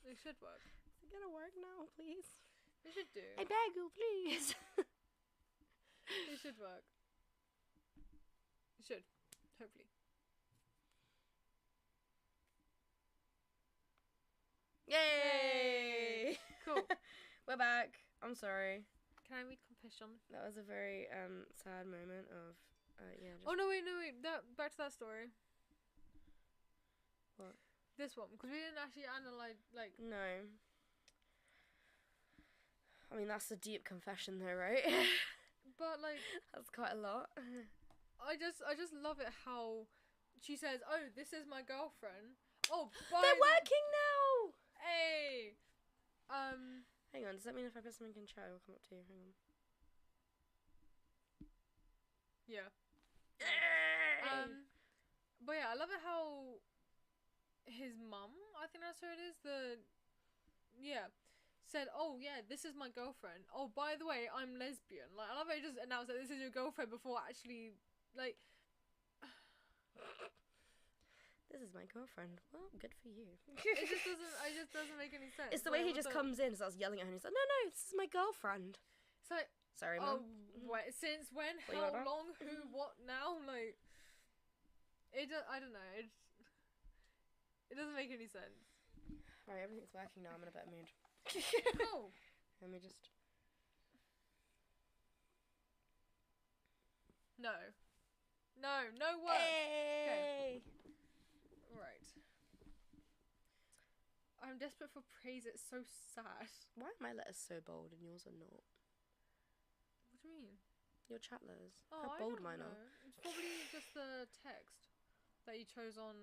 It should work. Is it going to work now, please? It should do. I beg you, please. It should work. It should. Hopefully. Yay! Cool. We're back. I'm sorry. Can I read confession? That was a very sad moment of yeah. Just Oh no wait. Back to that story. What? This one, because we didn't actually analyze like. No. I mean that's a deep confession though, right? But like. That's quite a lot. I just love it how she says, "Oh, this is my girlfriend." Oh, They're working now. Hey. Hang on. Does that mean if I put something in chat, it will come up to you? Hang on. Yeah. But yeah, I love it how his mum, I think that's who it is, said, "Oh yeah, this is my girlfriend. Oh, by the way, I'm lesbian." Like, I love how he just announced that this is your girlfriend before actually, like. This is my girlfriend. Well, good for you. It just doesn't make any sense. It's the way Like, he just comes in and starts yelling at her and he's like, no, this is my girlfriend. It's like, Sorry, oh, Mum. wait, since when? What are you How on about? long? Who? What now? Like, I don't know. It doesn't make any sense. Right, everything's working now. I'm in a better mood. Oh. Let me just... No words. Hey! Right. I'm desperate for praise. It's so sad. Why are my letters so bold and yours are not? What do you mean? Your chat letters. Oh, How I bold don't mine know. are. It's probably just the text that you chose on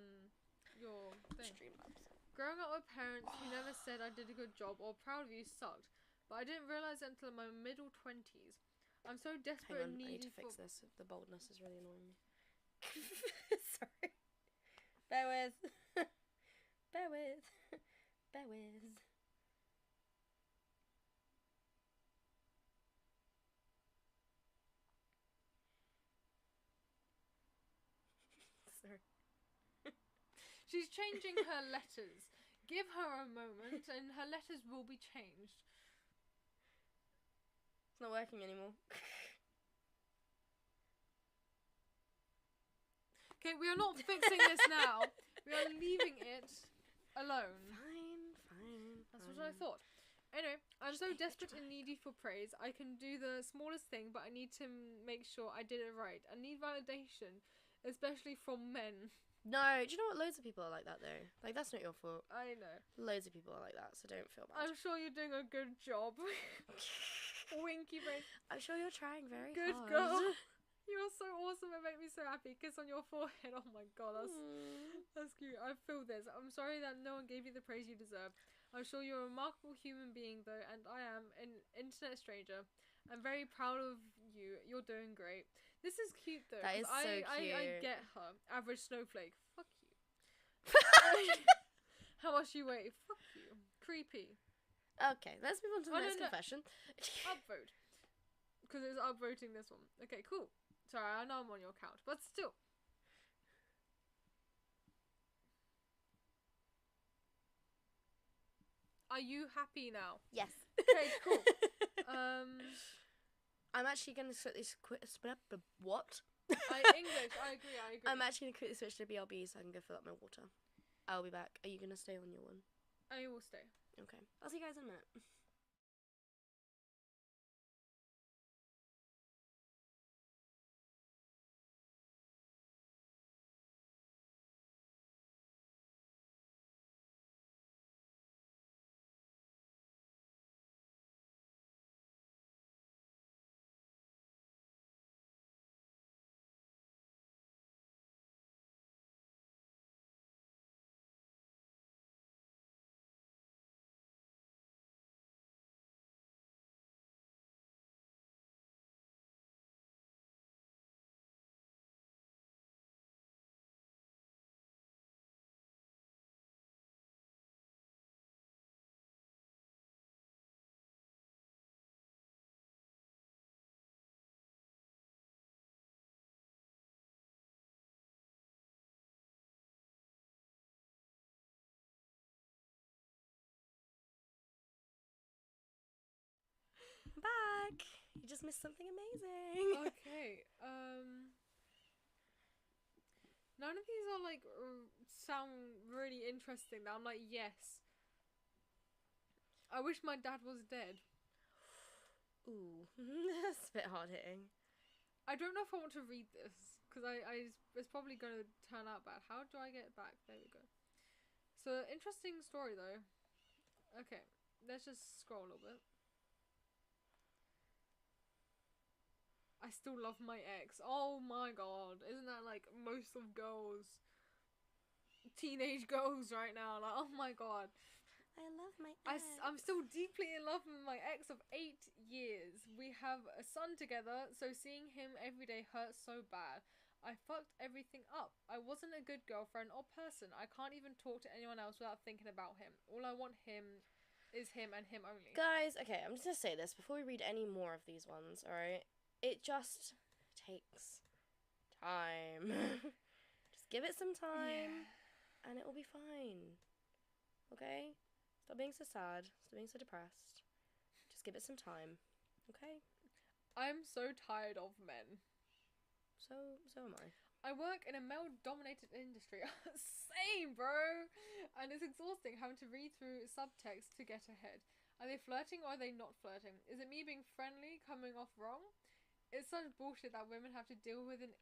your thing. Streamlabs. Growing up with parents who never said I did a good job or proud of you sucked, but I didn't realise it until my middle 20s. I'm so desperate Hang on, and I need needy to fix for... this. The boldness is really annoying me. Sorry. Bear with. Bear with. Bear with. Sorry. She's changing her letters. Give her a moment and her letters will be changed. It's not working anymore. Okay, we are not fixing this now. We are leaving it alone. Fine. That's what I thought. Anyway, I'm so desperate and needy for praise. I can do the smallest thing, but I need to make sure I did it right. I need validation, especially from men. No, do you know what? Loads of people are like that though. Like, that's not your fault. I know. Loads of people are like that, so don't feel bad. I'm sure you're doing a good job. Winky face. I'm sure you're trying very Good hard. girl. You're so awesome. It made me so happy. Kiss on your forehead. Oh my god, that's cute. I feel this. I'm sorry that no one gave you the praise you deserve. I'm sure you're a remarkable human being though, and I am an internet stranger. I'm very proud of you. You're doing great. This is cute though. That is 'cause so I cute. get her. Average snowflake. Fuck you. How much you weigh? Fuck you. Creepy. Okay, let's move on to the Oh, next no. confession. Upvote. Because it's upvoting this one. Okay, cool. Sorry, I know I'm on your couch, but still. Are you happy now? Yes. Okay, cool. I'm actually going to quickly what? English, I agree. I'm actually going to quickly switch to BRB so I can go fill up my water. I'll be back. Are you going to stay on your one? I will stay. Okay. I'll see you guys in a minute. Back. You just missed something amazing. Okay, none of these are like sound really interesting. That I'm like, yes, I wish my dad was dead. Ooh, that's a bit hard hitting. I don't know if I want to read this because it's probably going to turn out bad. How do I get back? There we go. So interesting story though. Okay, let's just scroll a little bit. I still love my ex. Oh my god, isn't that like most of girls, teenage girls right now? Like, oh my god. I love my ex. I'm still deeply in love with my ex of 8 years. We have a son together, so seeing him every day hurts so bad. I fucked everything up. I wasn't a good girlfriend or person. I can't even talk to anyone else without thinking about him. All I want him is him and him only. Guys, okay, I'm just gonna say this before we read any more of these ones, alright? It just takes time. Just give it some time, and it will be fine. Okay? Stop being so sad. Stop being so depressed. Just give it some time. Okay? I'm so tired of men. So am I. I work in a male-dominated industry. Same, bro! And it's exhausting having to read through subtext to get ahead. Are they flirting or are they not flirting? Is it me being friendly coming off wrong? It's such bullshit that women have to deal with in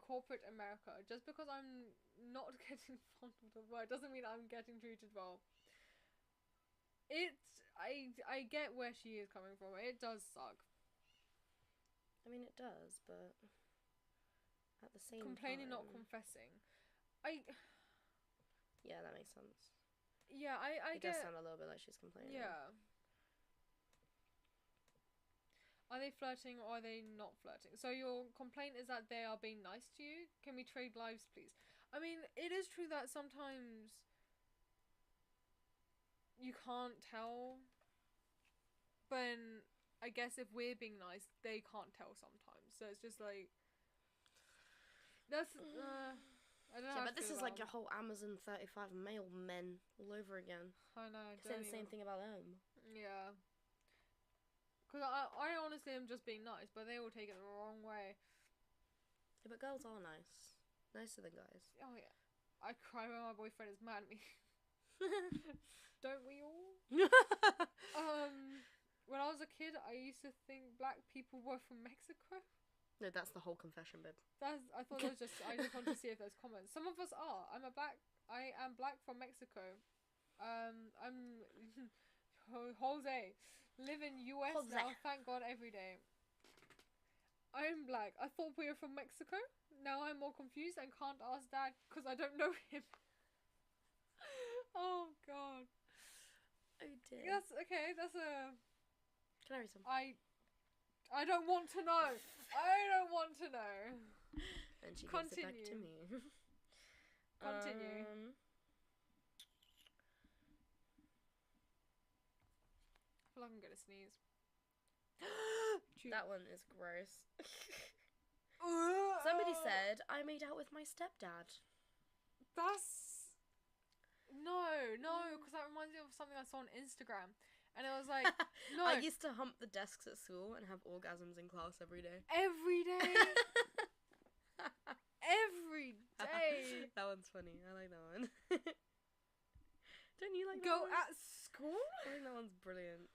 corporate America. Just because I'm not getting fond of the word doesn't mean I'm getting treated well. I get where she is coming from. It does suck. I mean, it does, but at the same Complaining, time... not confessing. Yeah, that makes sense. Yeah, I it get... does sound a little bit like she's complaining. Yeah. Are they flirting or are they not flirting? So your complaint is that they are being nice to you? Can we trade lives, please? I mean, it is true that sometimes you can't tell. But I guess if we're being nice, they can't tell sometimes. So it's just like... That's... I don't know. Yeah, but this is like your whole Amazon 35 male men all over again. I know. Saying the same thing about them. Yeah. Because I honestly am just being nice, but they all take it the wrong way. Yeah, but girls are nice. Nicer than guys. Oh yeah. I cry when my boyfriend is mad at me. Don't we all? When I was a kid, I used to think black people were from Mexico. No, that's the whole confession, babe. I thought it was just. I just wanted to see if there's comments. Some of us are. I am black from Mexico. I'm Jose. Live in US Jose. now. Thank God every day. I'm black. I thought we were from Mexico. Now I'm more confused and can't ask Dad because I don't know him. Oh God. Oh dear. That's okay. That's a. Can I read some? I don't want to know. I don't want to know. And she gives it back to Continue. me. Continue. I feel like I'm gonna sneeze. That one is gross. Somebody said I made out with my stepdad. That's no, because that reminds me of something I saw on Instagram, and it was like, no, I used to hump the desks at school and have orgasms in class every day. every day, every day. That one's funny. I like that one. Don't you like Go that one? at school? I think that one's brilliant.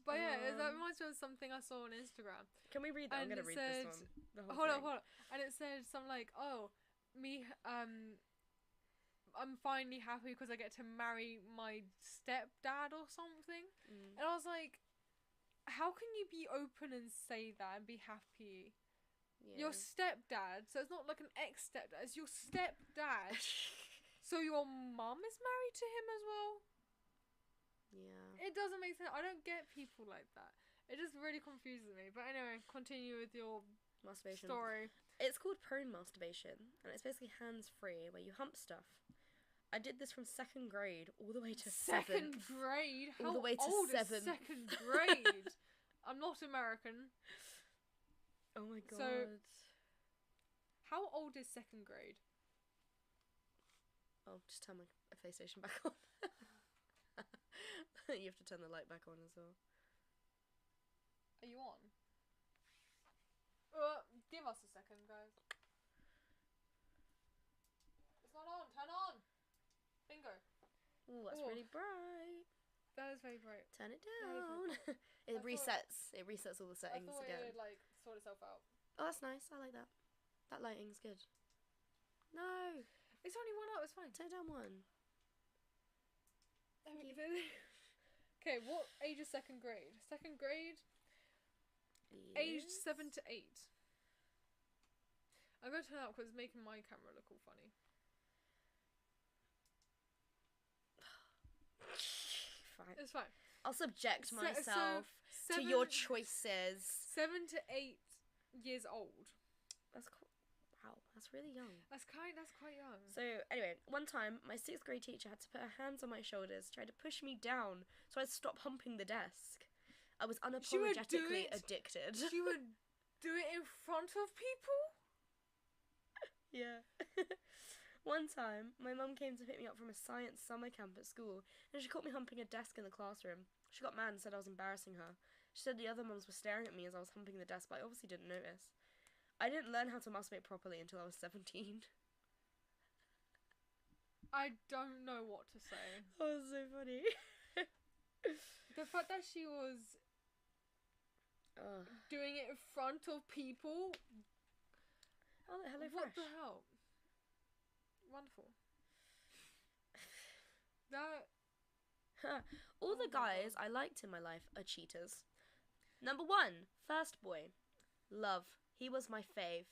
But yeah, that reminds me of something I saw on Instagram. Can we read that? I'm And gonna it read said- this one. The whole Hold thing. on. And it said something like, "Oh, me, I'm finally happy because I get to marry my stepdad or something." And I was like, "How can you be open and say that and be happy? Yeah. Your stepdad, so it's not like an ex-stepdad. It's your stepdad. So your mum is married to him as well." Yeah. It doesn't make sense. I don't get people like that. It just really confuses me. But anyway, continue with your Masturbation. story. It's called prone masturbation, and it's basically hands-free, where you hump stuff. I did this from 2nd grade all the way to 7th. Grade? How All the way to old 7th. is 2nd grade? I'm not American. Oh my god. So- How old is 2nd grade? Oh, just turn my PlayStation back on. You have to turn the light back on as well. Are you on? Give us a second, guys. It's not on. Turn on. Bingo. Ooh, that's Ooh. really bright. That is very bright. Turn it That is down. I It thought- resets. It resets all the I settings thought it again. would like sort itself out. Oh, that's nice. I like that. That lighting's good. No, It's only one up. It's fine. turn it down one. Okay, what age is second grade? Second grade, aged 7 to 8. I'm going to turn it up because it's making my camera look all funny. Fine. It's fine. I'll subject So- myself so to your choices. 7 to 8 years old. That's wow. That's really young. That's quite young. So anyway, one time my 6th grade teacher had to put her hands on my shoulders, tried to push me down so I'd stop humping the desk. I was She would do unapologetically it- addicted. She would do it in front of people? Yeah. One time, my mum came to pick me up from a science summer camp at school, and she caught me humping a desk in the classroom. She got mad and said I was embarrassing her. She said the other mums were staring at me as I was humping the desk, but I obviously didn't notice. I didn't learn how to masturbate properly until I was 17. I don't know what to say. That was so funny. The fact that she was Ugh. doing it in front of people. Oh, hello, What Fresh. the hell? Wonderful. That. All the Oh my guys I liked in my life are cheaters. Number 1, first boy. Love. He was my fave.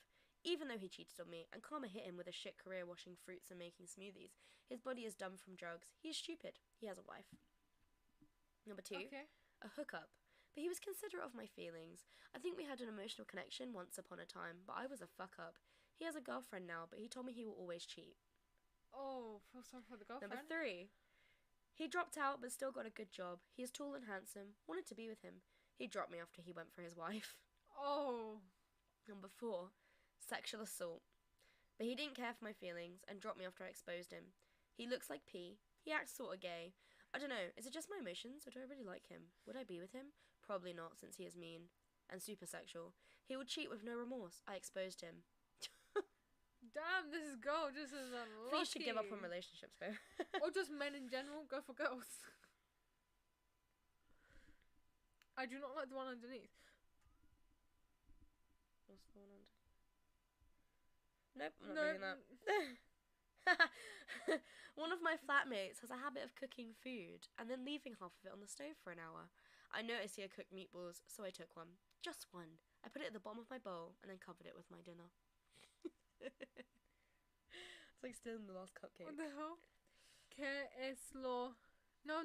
Even though he cheated on me, and karma hit him with a shit career washing fruits and making smoothies, his body is done from drugs. He is stupid. He has a wife. Number 2, Okay. a hookup. But he was considerate of my feelings. I think we had an emotional connection once upon a time, but I was a fuck up. He has a girlfriend now, but he told me he will always cheat. Oh, feel sorry for the girlfriend. Number 3, he dropped out but still got a good job. He is tall and handsome. Wanted to be with him. He dropped me after he went for his wife. Oh. Number 4, sexual assault. But he didn't care for my feelings and dropped me after I exposed him. He looks like P. He acts sort of gay. I don't know, is it just my emotions or do I really like him? Would I be with him? Probably not, since he is mean and super sexual. He would cheat with no remorse. I exposed him. Damn, this girl just is unlucky. We should give up on relationships, babe. Or just men in general. Go for girls. I do not like the one underneath. What's the one under? Nope, I'm not No. reading that. One of my flatmates has a habit of cooking food and then leaving half of it on the stove for an hour. I noticed he had cooked meatballs, so I took one. Just one. I put it at the bottom of my bowl and then covered it with my dinner. It's like still in the last cupcake. What the hell? Que es lo... No.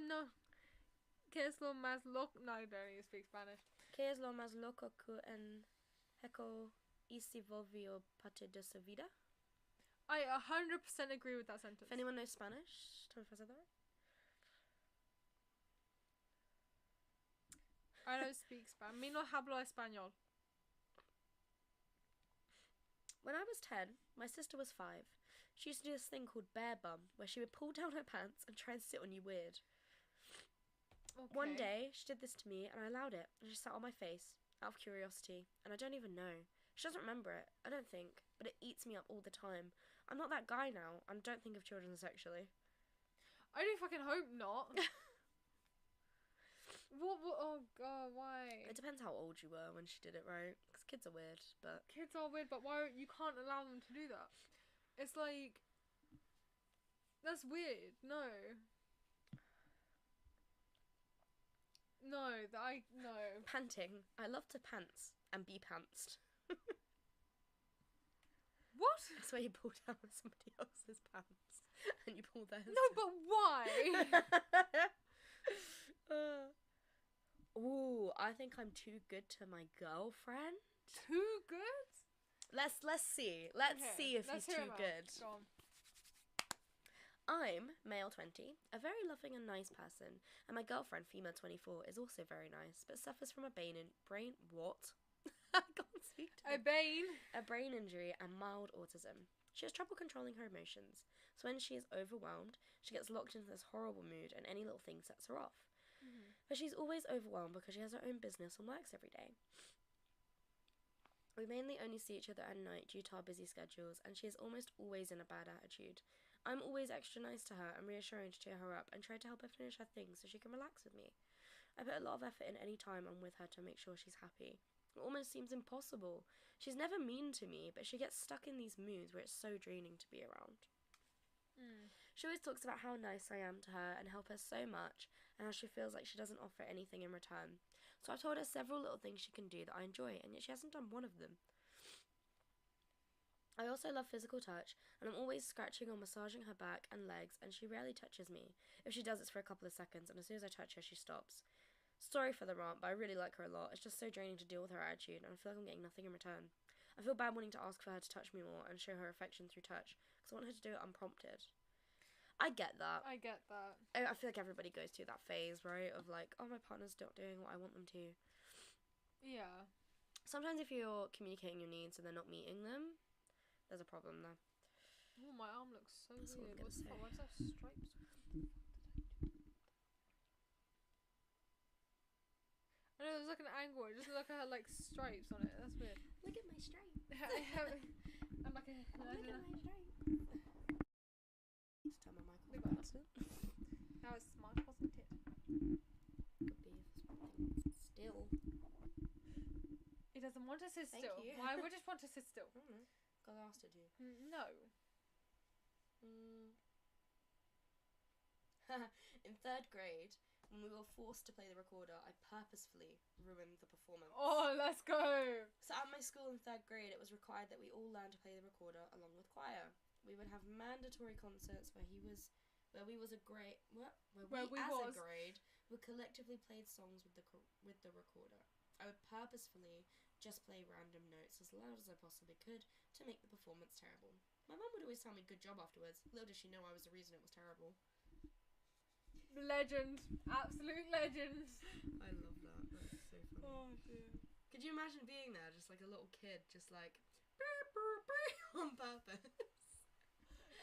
Que es lo más loco... No, I don't even speak Spanish. ¿Qué es lo más loco que en Heco y si volvió parte de su vida? I 100% agree with that sentence. If anyone knows Spanish, tell me if I said that right. I don't speak Spanish. Me no hablo español. When I was 10, my sister was 5. She used to do this thing called bear bum, where she would pull down her pants and try and sit on you weird. Okay. One day, she did this to me, and I allowed it, and she sat on my face, out of curiosity, and I don't even know. She doesn't remember it, I don't think, but it eats me up all the time. I'm not that guy now, and don't think of children sexually. I do fucking hope not. What? Oh god, why? It depends how old you were when she did it, right? Because kids are weird, but... Kids are weird, but why you can't allow them to do that? It's like... That's weird. No. No, no. Panting. I love to pants and be pantsed. What? That's where you pull down somebody else's pants and you pull theirs. No, but why? Ooh, I think I'm too good to my girlfriend. Too good? Let's see. Let's Okay, see if let's he's hear too him out. good. Go on. I'm male 20, a very loving and nice person, and my girlfriend, female 24, is also very nice, but suffers from a brain what? I can't speak today. A brain injury and mild autism. She has trouble controlling her emotions, so when she is overwhelmed, she gets locked into this horrible mood and any little thing sets her off. Mm-hmm. But she's always overwhelmed because she has her own business and works every day. We mainly only see each other at night due to our busy schedules, and she is almost always in a bad attitude. I'm always extra nice to her and reassuring to cheer her up and try to help her finish her things so she can relax with me. I put a lot of effort in any time I'm with her to make sure she's happy. It almost seems impossible. She's never mean to me, but she gets stuck in these moods where it's so draining to be around. She always talks about how nice I am to her and help her so much, and how she feels like she doesn't offer anything in return. So I've told her several little things she can do that I enjoy, and yet she hasn't done one of them. I also love physical touch, and I'm always scratching or massaging her back and legs, and she rarely touches me. If she does, it's for a couple of seconds, and as soon as I touch her, she stops. Sorry for the rant, but I really like her a lot. It's just so draining to deal with her attitude, and I feel like I'm getting nothing in return. I feel bad wanting to ask for her to touch me more and show her affection through touch, because I want her to do it unprompted. I get that. I get that. I feel like everybody goes through that phase, right? Of like, oh, my partner's not doing what I want them to. Yeah. Sometimes if you're communicating your needs and they're not meeting them, there's a problem there. Oh, my arm looks so That's what I'm weird. gonna What's the say. fuck? Why does that have stripes? I know, there's like an angle. It just looks like I had like stripes on it. That's weird. Look at my stripe. I'm like, I Look don't at know. my stripe. Just turn my mic Look off at by accident. Now it's smart, wasn't it? Could be if something still. It doesn't want to sit Thank still. you. Why would it want to sit still? I don't know. God asked her to. No. In 3rd grade, when we were forced to play the recorder, I purposefully ruined the performance. Oh, let's go. So at my school in 3rd grade, it was required that we all learn to play the recorder along with choir. We would have mandatory concerts where we as a grade would collectively play songs with the recorder. I would purposefully just play random notes as loud as I possibly could to make the performance terrible. My mum would always tell me good job afterwards. Little did she know I was the reason it was terrible. Legend. Absolute legend. I love that. That's so funny. Oh, dear. Could you imagine being there, just like a little kid, just like brr, brr, brr, on purpose?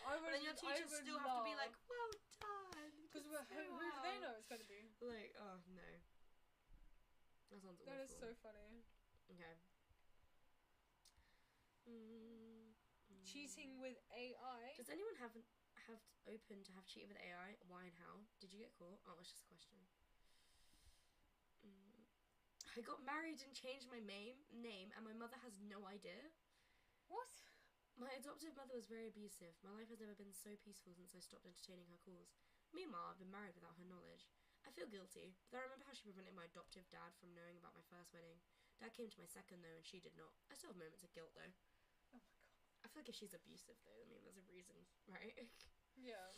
I would, And then your teachers still have to be like, well done. Because you who did so do they well." know it's going to be? Like, oh no. That sounds awful. That is so funny. Okay. Cheating with AI? Does anyone have open to have cheated with AI? Why and how? Did you get caught? Oh, it's just a question. I got married and changed my name, and my mother has no idea. What? My adoptive mother was very abusive. My life has never been so peaceful since I stopped entertaining her calls. Meanwhile, I've been married without her knowledge. I feel guilty, but I remember how she prevented my adoptive dad from knowing about my first wedding. Dad came to my second, though, and she did not. I still have moments of guilt, though. Oh my god. I feel like if she's abusive, though, I mean, there's a reason, right? Yeah.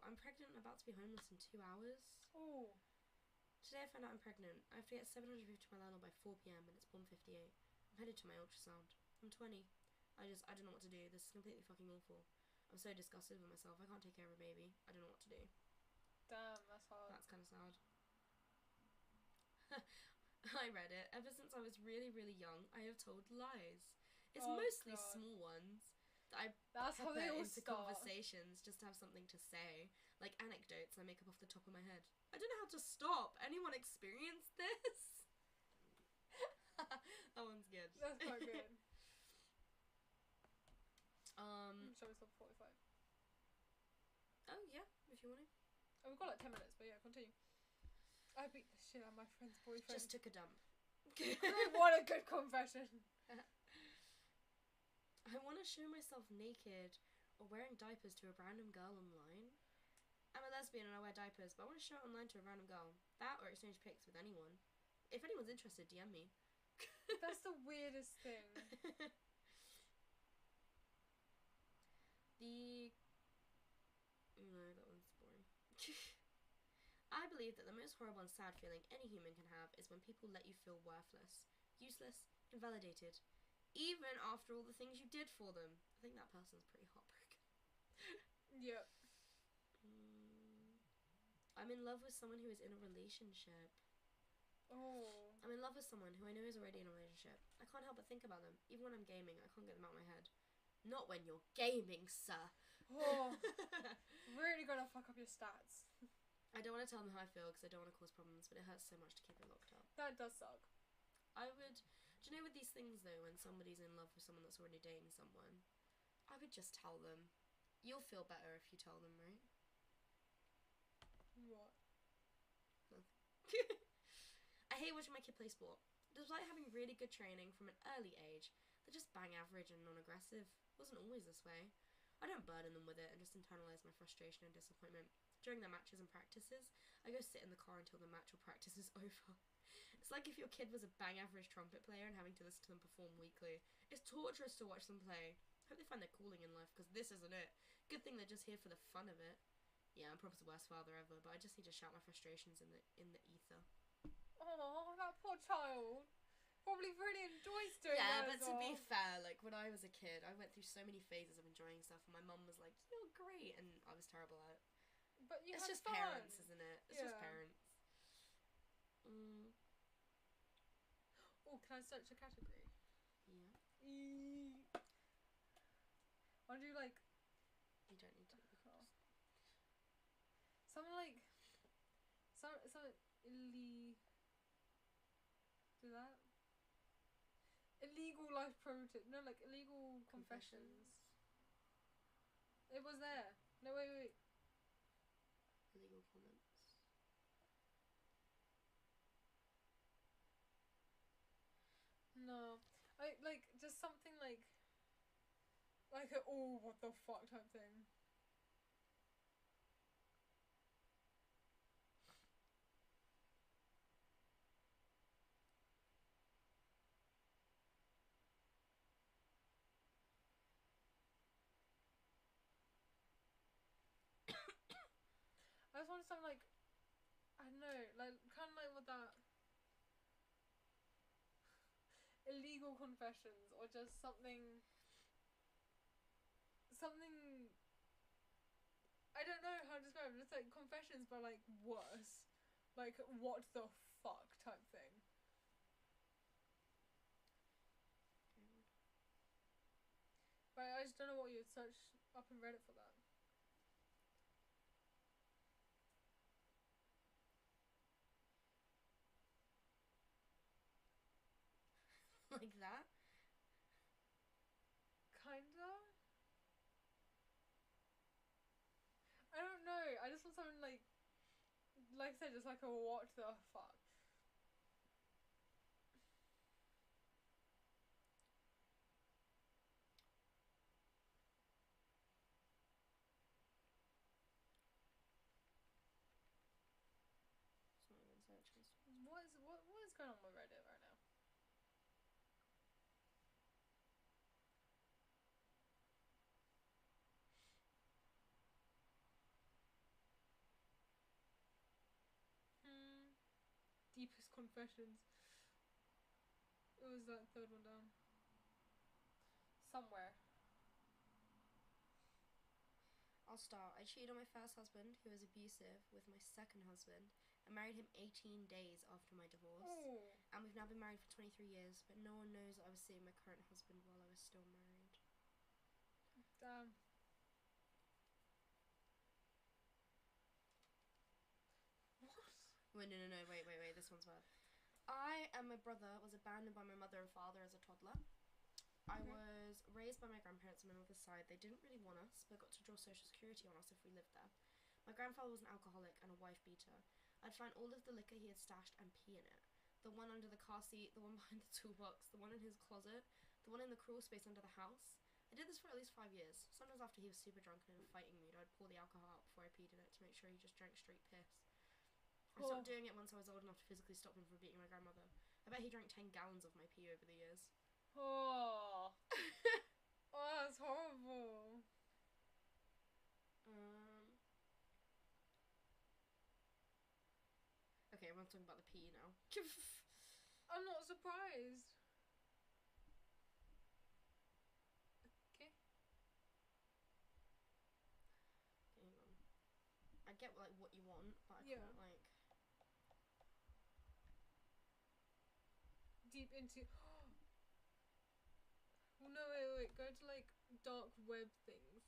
I'm pregnant and about to be homeless in 2 hours. Oh. Today I found out I'm pregnant. I have to get 750 to my landlord by 4 p.m. and it's 1:58. I'm headed to my ultrasound. I'm 20. I don't know what to do. This is completely fucking awful. I'm so disgusted with myself. I can't take care of a baby. I don't know what to do. Damn, that's hard. That's kind of sad. I read it. Ever since I was really, really young, I have told lies. It's mostly God. small ones that I That's how they pepper all into start. conversations just to have something to say. Like anecdotes I make up off the top of my head. I don't know how to stop. Anyone experienced this? That one's good. That's quite good. Oh Shall we stop at 45? yeah, if you want to. Oh, we've got like 10 minutes, but yeah, continue. I beat the shit out of my friend's boyfriend. Just took a dump. What a good confession. I want to show myself naked or wearing diapers to a random girl online. I'm a lesbian and I wear diapers, but I want to show it online to a random girl. That or exchange pics with anyone. If anyone's interested, DM me. That's the weirdest thing. No, that one's boring. I believe that the most horrible and sad feeling any human can have is when people let you feel worthless, useless, invalidated, even after all the things you did for them. I think that person's pretty heartbroken. Yep. I'm in love with someone who is in a relationship. Oh. I'm in love with someone who I know is already in a relationship. I can't help but think about them. Even when I'm gaming, I can't get them out of my head. Not when you're gaming, sir. Oh. Really gonna fuck up your stats. I don't want to tell them how I feel because I don't want to cause problems, but it hurts so much to keep it locked up. That does suck. I would... Do you know with these things, though, when somebody's in love with someone that's already dating someone, I would just tell them. You'll feel better if you tell them, right? What? I hate watching my kid play sport. Despite having really good training from an early age, they're just bang average and non-aggressive. It wasn't always this way. I don't burden them with it and just internalise my frustration and disappointment. During their matches and practices, I go sit in the car until the match or practice is over. It's like if your kid was a bang average trumpet player and having to listen to them perform weekly. It's torturous to watch them play. Hope they find their calling in life, because this isn't it. Good thing they're just here for the fun of it. Yeah, I'm probably the worst father ever, but I just need to shout my frustrations in the ether. Oh, that poor child. Probably really enjoys doing Yeah, that but as to well. be fair, like, when I was a kid, I went through so many phases of enjoying stuff, and my mum was like, "You're great," and I was terrible at it. But you It's had just fun. parents, isn't it? It's just Yeah. parents. Oh, can I search a category? Yeah. I'll do like You don't need to. something like some do that. Illegal life primitive. No, like illegal confessions. It was there. No, wait. Illegal comments. No, I like just something like a oh what the fuck type thing. I just want something like I don't know, like kind of like with that illegal confessions or just something I don't know how to describe it. Just like confessions, but like worse, like what the fuck type thing. But I just don't know what you'd search up in Reddit for that. Like that? Kinda. I don't know. I just want something like I said, just like a what the fuck. It's not even searches. What is going on with Reddit right now? Deepest confessions. It was that third one down. Somewhere. I'll start. I cheated on my first husband, who was abusive, with my second husband, and married him 18 days after my divorce. Oh. And we've now been married for 23 years, but no one knows that I was seeing my current husband while I was still married. Damn. Wait, no, wait, this one's bad. I and my brother was abandoned by my mother and father as a toddler. I was raised by my grandparents on my mother's side. They didn't really want us, but got to draw social security on us if we lived there. My grandfather was an alcoholic and a wife beater. I'd find all of the liquor he had stashed and pee in it. The one under the car seat, the one behind the toolbox, the one in his closet, the one in the crawl space under the house. I did this for at least 5 years. Sometimes after he was super drunk and in a fighting mood, I'd pour the alcohol out before I peed in it to make sure he just drank straight piss. I stopped doing it once I was old enough to physically stop him from beating my grandmother. I bet he drank 10 gallons of my pee over the years. Oh. Oh, that's horrible. Okay, I'm talking about the pee now. I'm not surprised. Okay. Hang on. I get like what you want, but I Yeah. can't like. Deep into. Oh no! Wait! Go to like dark web things.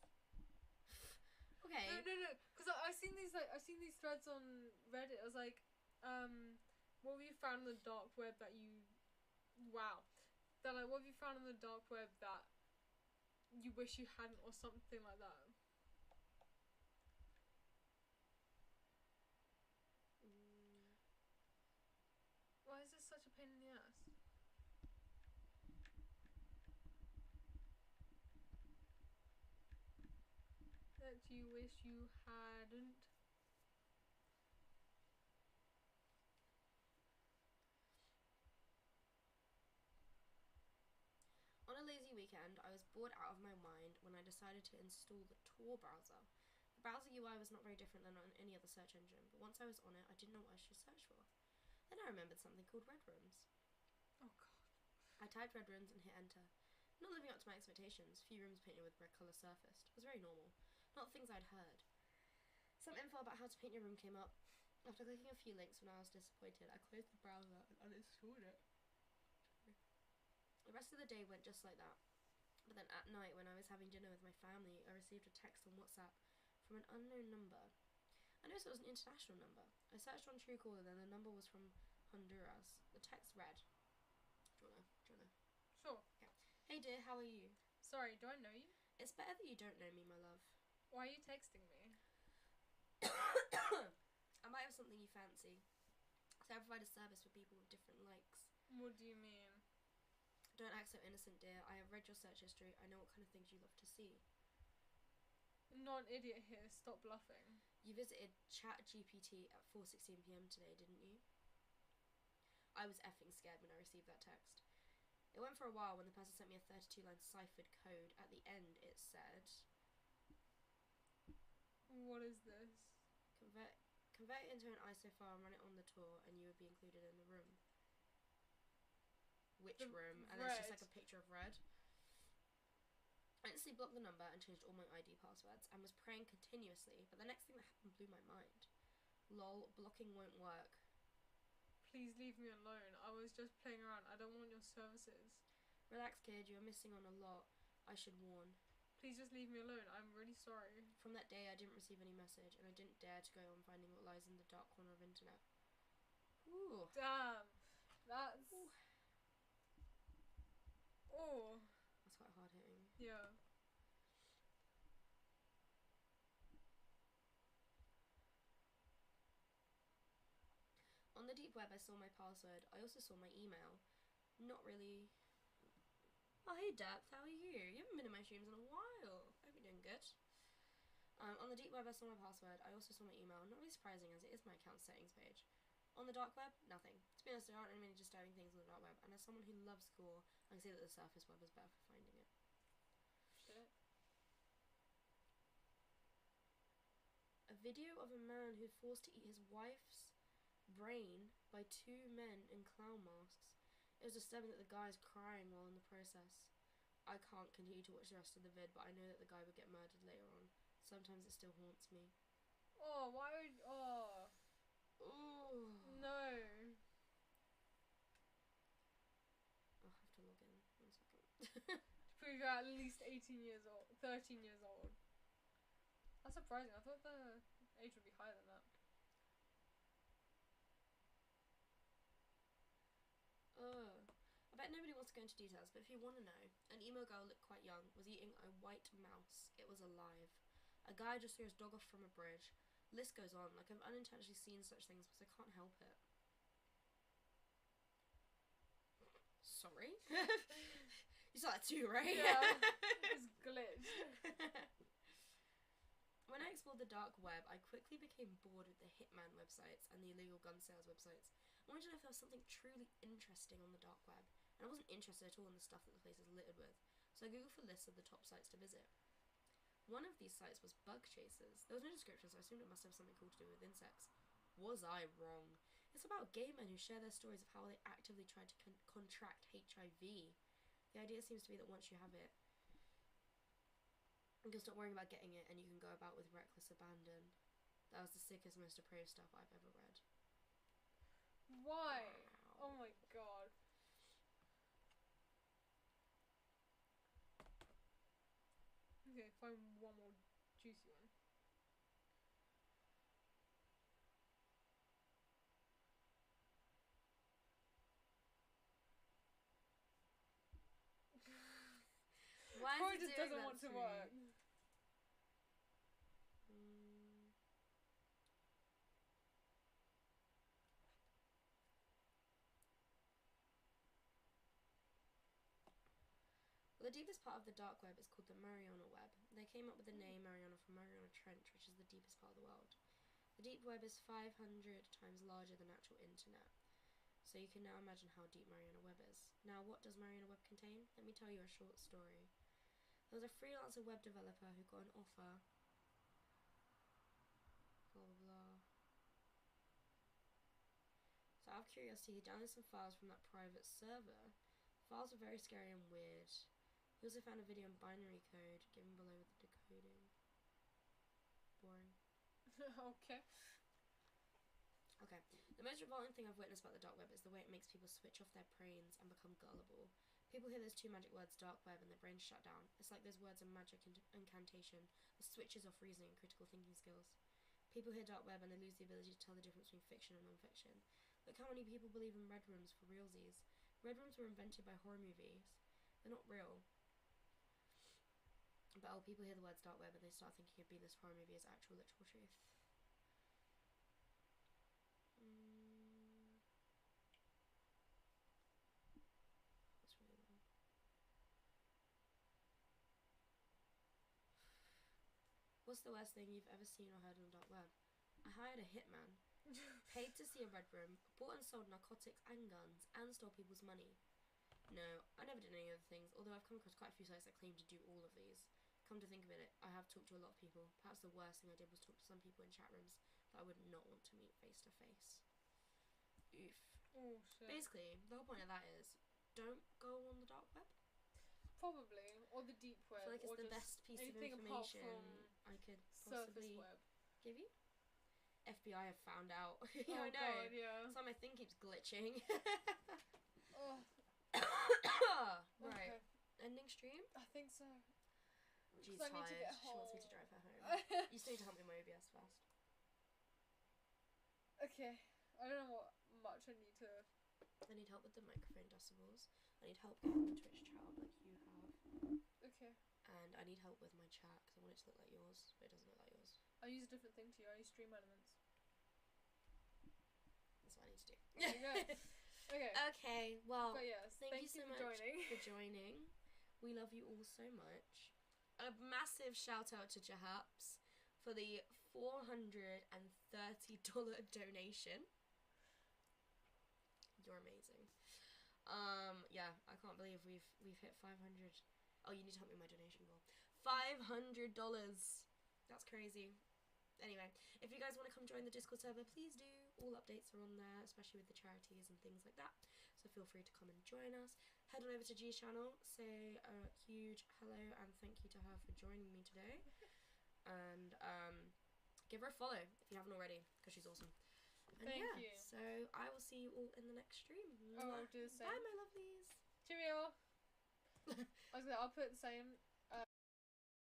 Okay. No. Because I've seen these threads on Reddit. I was like, what have you found on the dark web that you, wow, they're like, what have you found on the dark web that you wish you hadn't, or something like that. Why is this such a pain in the ass? That you wish you hadn't. On a lazy weekend, I was bored out of my mind when I decided to install the Tor browser. The browser UI was not very different than on any other search engine, but once I was on it, I didn't know what I should search for. Then I remembered something called Red Rooms. Oh god. I typed Red Rooms and hit enter. Not living up to my expectations, few rooms painted with red colour surfaced. It was very normal, not things I'd heard. Some info about how to paint your room came up. After clicking a few links when I was disappointed, I closed the browser and uninstalled it. The rest of the day went just like that. But then at night, when I was having dinner with my family, I received a text on WhatsApp from an unknown number. I noticed it was an international number. I searched on Truecaller, then the number was from Honduras. The text read, do you wanna? Sure. Yeah. Hey dear, how are you? Sorry, do I know you? It's better that you don't know me, my love. Why are you texting me? I might have something you fancy. So I provide a service for people with different likes. What do you mean? Don't act so innocent, dear. I have read your search history. I know what kind of things you love to see. I'm not an idiot here. Stop bluffing. You visited ChatGPT at 4:16 p.m. today, didn't you? I was effing scared when I received that text. It went for a while when the person sent me a 32-line ciphered code. At the end, it said, What is this? Convert it into an ISO file and run it on the Tor, and you would be included in the room. Which The room? And it's just red. like a picture of red. I instantly blocked the number and changed all my ID passwords and was praying continuously, but the next thing that happened blew my mind. Lol, blocking won't work. Please leave me alone. I was just playing around. I don't want your services. Relax, kid, you're missing on a lot. I should warn. Please just leave me alone. I'm really sorry. From that day, I didn't receive any message, and I didn't dare to go on finding what lies in the dark corner of internet. Ooh. Damn. That's... Ooh. Oh. That's quite hard hitting. Yeah. On the deep web, I saw my password. I also saw my email. Not really. Oh, hey, Depth, how are you? You haven't been in my streams in a while. I hope you're doing good. On the deep web, I saw my password. I also saw my email. Not really surprising, as it is my account settings page. On the dark web, nothing. To be honest, there aren't many disturbing things on the dark web, and as someone who loves gore, I can say that the surface web is better for finding it. Shit. A video of a man who's forced to eat his wife's brain by two men in clown masks. It was disturbing that the guy is crying while in the process. I can't continue to watch the rest of the vid, but I know that the guy would get murdered later on. Sometimes it still haunts me. Oh, why would... Oh. Oh. No. I'll have to log in. 1 second. Prove you're at least 18 years old. 13 years old. That's surprising. I thought the age would be higher than that. I bet nobody wants to go into details, but if you want to know, an emo girl looked quite young, was eating a white mouse. It was alive. A guy just threw his dog off from a bridge. List goes on. Like, I've unintentionally seen such things because I can't help it. Sorry? You saw that too, right? Yeah. It's glitched. When I explored the dark web, I quickly became bored with the hitman websites and the illegal gun sales websites. I wanted to know if there was something truly interesting on the dark web, and I wasn't interested at all in the stuff that the place is littered with, so I googled for lists of the top sites to visit. One of these sites was Bug Chasers. There was no description, so I assumed it must have something cool to do with insects. Was I wrong? It's about gay men who share their stories of how they actively tried to contract HIV. The idea seems to be that once you have it, you can stop worrying about getting it, and you can go about with reckless abandon. That was the sickest, most depraved stuff I've ever read. Why? Wow. Oh my god. Okay, find one more juicy one. probably is it just doing doesn't that want to me? work. Well, the deepest part of the dark web is called the Mariana Web. They came up with the name Mariana from Mariana Trench, which is the deepest part of the world. The deep web is 500 times larger than actual internet. So you can now imagine how deep Mariana Web is. Now, what does Mariana Web contain? Let me tell you a short story. There was a freelancer web developer who got an offer. Blah, blah, blah. So out of curiosity, he downloaded some files from that private server. Files were very scary and weird. He also found a video in binary code, given below with the decoding. Boring. Okay. Okay. The most revolting thing I've witnessed about the dark web is the way it makes people switch off their brains and become gullible. People hear those two magic words, dark web, and their brains shut down. It's like those words are magic incantation that switches off reasoning and critical thinking skills. People hear dark web and they lose the ability to tell the difference between fiction and non-fiction. Look how many people believe in red rooms for realsies. Red rooms were invented by horror movies. They're not real. But people hear the words dark web and they start thinking it'd be this horror movie as actual literal truth. That's really long. What's the worst thing you've ever seen or heard on the dark web? I hired a hitman, paid to see a red room, bought and sold narcotics and guns, and stole people's money. No, I never did any of the things, although I've come across quite a few sites that claim to do all of these. Come to think of it, I have talked to a lot of people. Perhaps the worst thing I did was talk to some people in chat rooms that I would not want to meet face to face. Oof. Oh shit. Basically, the whole point of that is, don't go on the dark web. Probably, or the deep I web, feel like it's or the just best piece of anything apart information from I could surface possibly web. give you. FBI have found out. Oh Yeah, I know. god, yeah. So my thing keeps glitching. Oh, Right. okay. Ending stream? I think so. She's 'Cause I need to tired. get She wants me to home. drive her home. You still need to help me with my OBS first. Okay. I don't know what much I need to. I need help with the microphone decibels. I need help getting the Twitch chat up like you have. Okay. And I need help with my chat because I want it to look like yours, but it doesn't look like yours. I use a different thing to you. I use Stream Elements. That's what I need to do. There you go. Okay. Okay, well, But yes, thank you so for much joining. for joining. We love you all so much. A massive shout out to Jahaps for the $430 donation. You're amazing. Yeah, I can't believe we've hit 500. Oh, you need to help me with my donation goal. $500. That's crazy. Anyway, if you guys want to come join the Discord server, please do. All updates are on there, especially with the charities and things like that. So feel free to come and join us. Head on over to G's channel, say a huge hello and thank you to her for joining me today. And give her a follow if you haven't already, because she's awesome. And Thank yeah, you. so I will see you all in the next stream. Oh, I'll do the same. Bye, my lovelies. Cheerio. I'll put the same